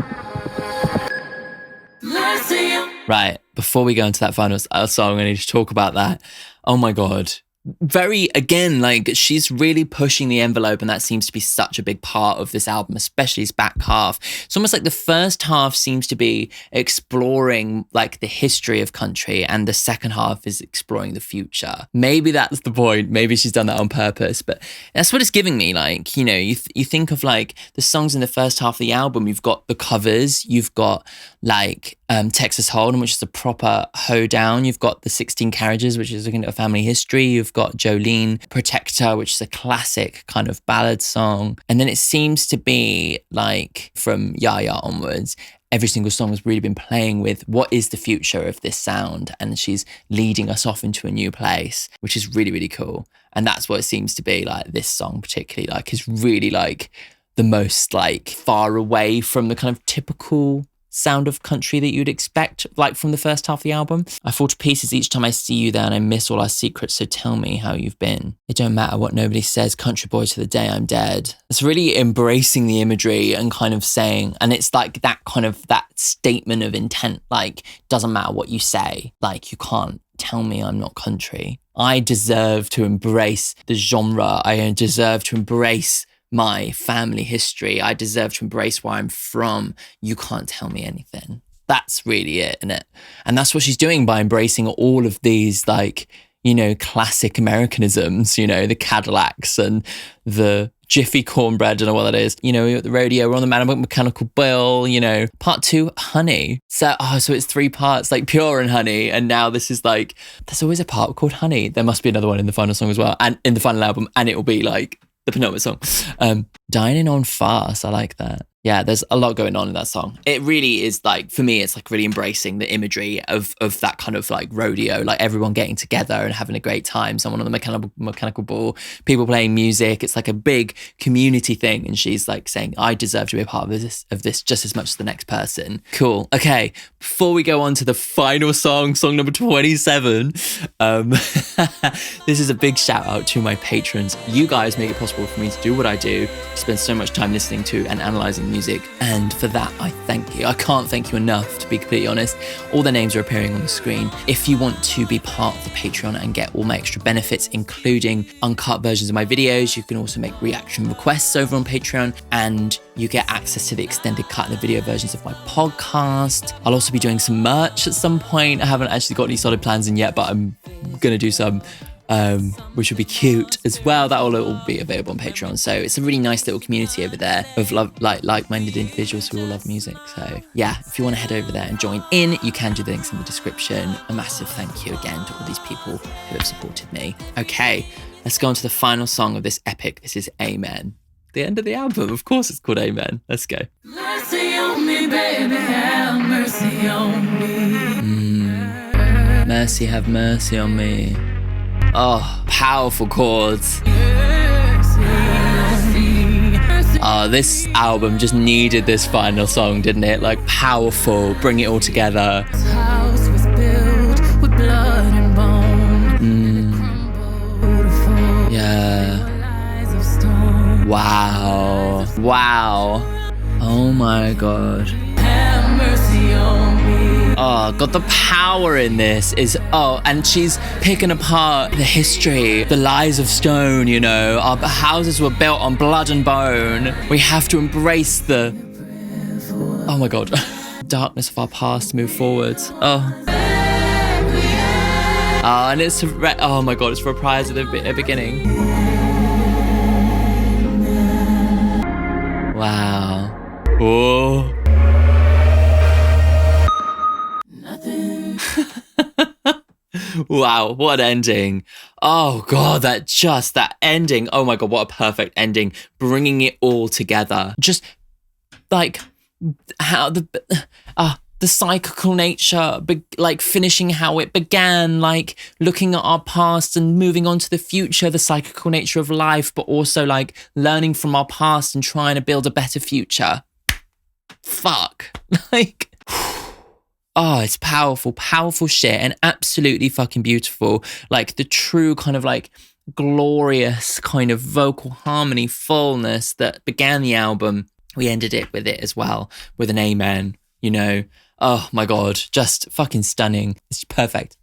Right, before we go into that final song, I need to talk about that. Oh my god. Very, again, like she's really pushing the envelope, and that seems to be such a big part of this album, especially its back half. It's almost like the first half seems to be exploring like the history of country, and the second half is exploring the future. Maybe that's the point. Maybe she's done that on purpose, but that's what it's giving me. Like, you know, you think of like the songs in the first half of the album, you've got the covers, you've got like Texas Hold'em, which is a proper hoedown. You've got the 16 Carriages, which is looking at a family history. You've got Jolene, Protector, which is a classic kind of ballad song. And then it seems to be like from YaYa onwards, every single song has really been playing with what is the future of this sound. And she's leading us off into a new place, which is really, really cool. And that's what it seems to be like this song particularly like is really like the most like far away from the kind of typical sound of country that you'd expect, like from the first half of the album. I fall to pieces each time I see you there, and I miss all our secrets, so tell me how you've been. It don't matter what nobody says, country boy to the day I'm dead. It's really embracing the imagery and kind of saying, and it's like that kind of, that statement of intent, like, doesn't matter what you say, like, you can't tell me I'm not country. I deserve to embrace the genre. I deserve to embrace my family history. I deserve to embrace where I'm from. You can't tell me anything. That's really it, isn't it? And that's what she's doing by embracing all of these, like, you know, classic Americanisms, you know, the Cadillacs and the Jiffy cornbread, I don't know what that is. You know, we're at the rodeo, we're on the mechanical bull, you know. Part 2, Honey. So it's 3 parts, like Pure and Honey. And now this is like, there's always a part called Honey. There must be another one in the final song as well, and in the final album, and it will be like the penultimate song. Dining on Fast. I like that. Yeah, there's a lot going on in that song. It really is like, for me, it's like really embracing the imagery of that kind of like rodeo, like everyone getting together and having a great time. Someone on the mechanical bull, people playing music. It's like a big community thing. And she's like saying, I deserve to be a part of this just as much as the next person. Cool. Okay, before we go on to the final song number 27, this is a big shout out to my patrons. You guys make it possible for me to do what I do, spend so much time listening to and analysing music, and for that I thank you. I can't thank you enough, to be completely honest. All their names are appearing on the screen. If you want to be part of the Patreon and get all my extra benefits, including uncut versions of my videos, you can also make reaction requests over on Patreon, and you get access to the extended cut and the video versions of my podcast. I'll also be doing some merch at some point. I haven't actually got any solid plans in yet, but I'm gonna do some, which will be cute as well. That will all be available on Patreon. So it's a really nice little community over there of like-minded individuals who all love music. So yeah, if you want to head over there and join in, you can do the links in the description. A massive thank you again to all these people who have supported me. Okay, let's go on to the final song of this epic. This is Amen. The end of the album, of course it's called Amen. Let's go. Mercy on me, baby, have mercy on me. Mercy, have mercy on me. Oh, powerful chords. Oh, this album just needed this final song, didn't it? Like, powerful, bring it all together. This house was built with blood and bone. Yeah. Wow. Oh my God. Have mercy on me. Oh God, the power in this is, and she's picking apart the history, the lies of stone, you know. Our houses were built on blood and bone. We have to embrace the, oh my God, darkness of our past to move forwards. And it's, oh my God, it's reprised at the beginning. Wow. Oh. Nothing. Wow, what ending. Oh God, that ending. Oh my God, what a perfect ending. Bringing it all together. Just like how the cyclical nature, like finishing how it began, like looking at our past and moving on to the future, the cyclical nature of life, but also like learning from our past and trying to build a better future. Fuck. Like, oh, it's powerful shit and absolutely fucking beautiful. Like the true kind of like glorious kind of vocal harmony fullness that began the album. We ended it with it as well, with an amen, you know. Oh my God, just fucking stunning. It's perfect.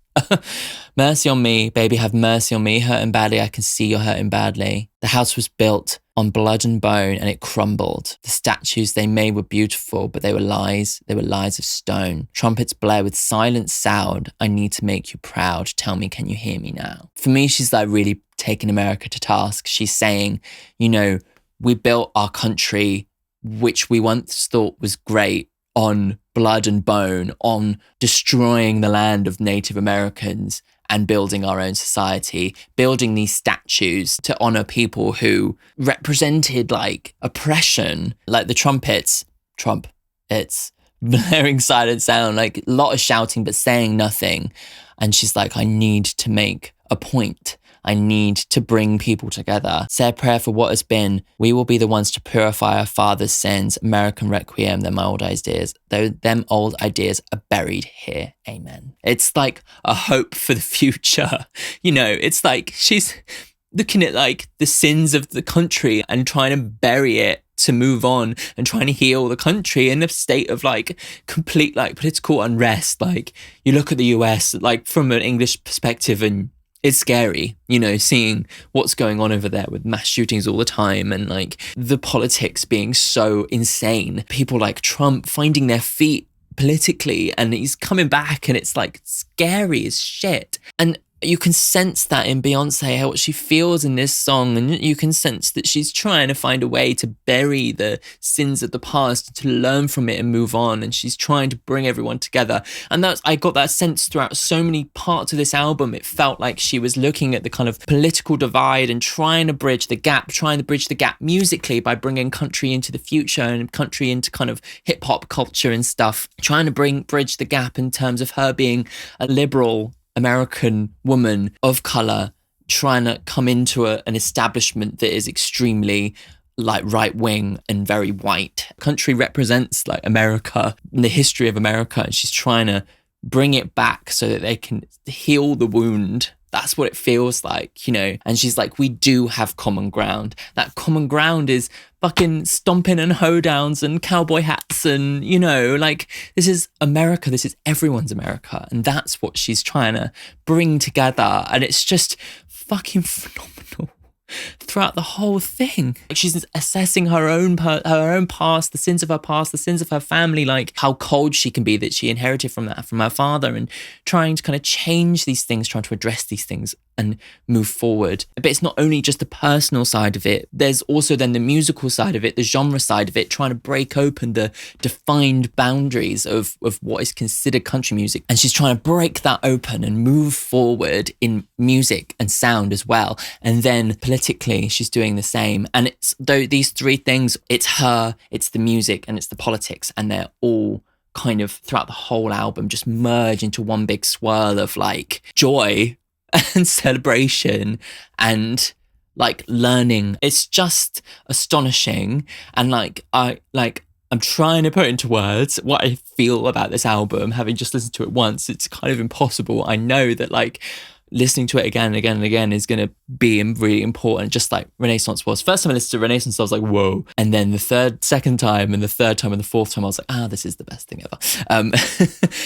Mercy on me, baby, have mercy on me. Hurting badly, I can see you're hurting badly. The house was built on blood and bone and it crumbled. The statues they made were beautiful, but they were lies. They were lies of stone. Trumpets blare with silent sound. I need to make you proud. Tell me, can you hear me now? For me, she's like really taking America to task. She's saying, you know, we built our country, which we once thought was great, on blood and bone, on destroying the land of Native Americans and building our own society, building these statues to honor people who represented like oppression, like the trumpets, it's blaring silent sound, like a lot of shouting, but saying nothing. And she's like, I need to make a point. I need to bring people together. Say a prayer for what has been. We will be the ones to purify our father's sins. American requiem, them old ideas. Them old ideas are buried here. Amen. It's like a hope for the future. You know, it's like she's looking at like the sins of the country and trying to bury it to move on and trying to heal the country in a state of like complete like political unrest. Like you look at the US like from an English perspective and it's scary, you know, seeing what's going on over there with mass shootings all the time and like the politics being so insane. People like Trump finding their feet politically and he's coming back and it's like scary as shit. And you can sense that in Beyonce, how what she feels in this song, and you can sense that she's trying to find a way to bury the sins of the past, to learn from it and move on, and she's trying to bring everyone together. And I got that sense throughout so many parts of this album. It felt like she was looking at the kind of political divide and trying to bridge the gap musically by bringing country into the future and country into kind of hip hop culture and stuff, trying to bridge the gap in terms of her being a liberal American woman of color trying to come into an establishment that is extremely like right wing and very white. Country represents like America and the history of America, and she's trying to bring it back so that they can heal the wound. That's what it feels like, you know. And she's like, we do have common ground. That common ground is fucking stomping and hoedowns and cowboy hats and, you know, like this is America. This is everyone's America. And that's what she's trying to bring together. And it's just fucking phenomenal throughout the whole thing. Like she's assessing her own past, the sins of her past, the sins of her family, like how cold she can be that she inherited from her father, and trying to kind of change these things, trying to address these things and move forward. But it's not only just the personal side of it, there's also then the musical side of it, the genre side of it, trying to break open the defined boundaries of what is considered country music. And she's trying to break that open and move forward in music and sound as well. And then politically, she's doing the same. And it's though these three things, it's her, it's the music, and it's the politics, and they're all kind of throughout the whole album just merge into one big swirl of like joy and celebration and like learning. It's just astonishing. And I'm trying to put into words what I feel about this album, having just listened to it once. It's kind of impossible. I know that like listening to it again and again and again is going to be really important, just like Renaissance was. First time I listened to Renaissance, I was like, whoa. And then the second time and the third time and the fourth time, I was like, this is the best thing ever.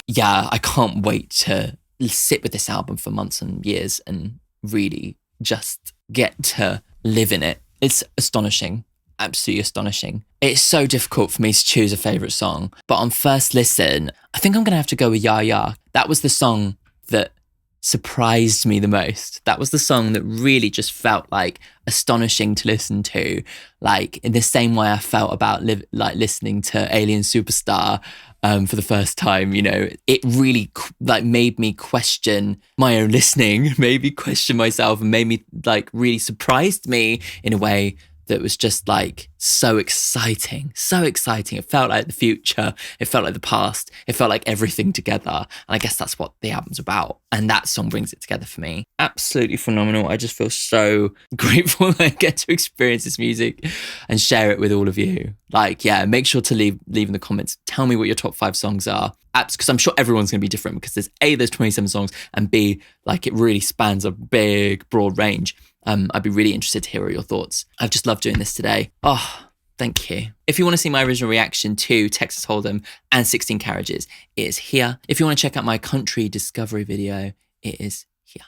Yeah, I can't wait to sit with this album for months and years and really just get to live in it. It's astonishing. Absolutely astonishing. It's so difficult for me to choose a favourite song, but on first listen, I think I'm going to have to go with YaYa. That was the song that surprised me the most. That was the song that really just felt like astonishing to listen to, like in the same way I felt about listening to Alien Superstar for the first time. You know, it really like made me question my own listening, made me question myself, and made me like really surprised me in a way that was just like so exciting, so exciting. It felt like the future. It felt like the past. It felt like everything together. And I guess that's what the album's about. And that song brings it together for me. Absolutely phenomenal. I just feel so grateful that I get to experience this music and share it with all of you. Like, yeah, make sure to leave in the comments. Tell me what your top 5 songs are. Because I'm sure everyone's going to be different, because there's A, there's 27 songs, and B, like it really spans a big, broad range. I'd be really interested to hear your thoughts. I've just loved doing this today. Oh, thank you. If you want to see my original reaction to Texas Hold'em and 16 Carriages, it is here. If you want to check out my country discovery video, it is here.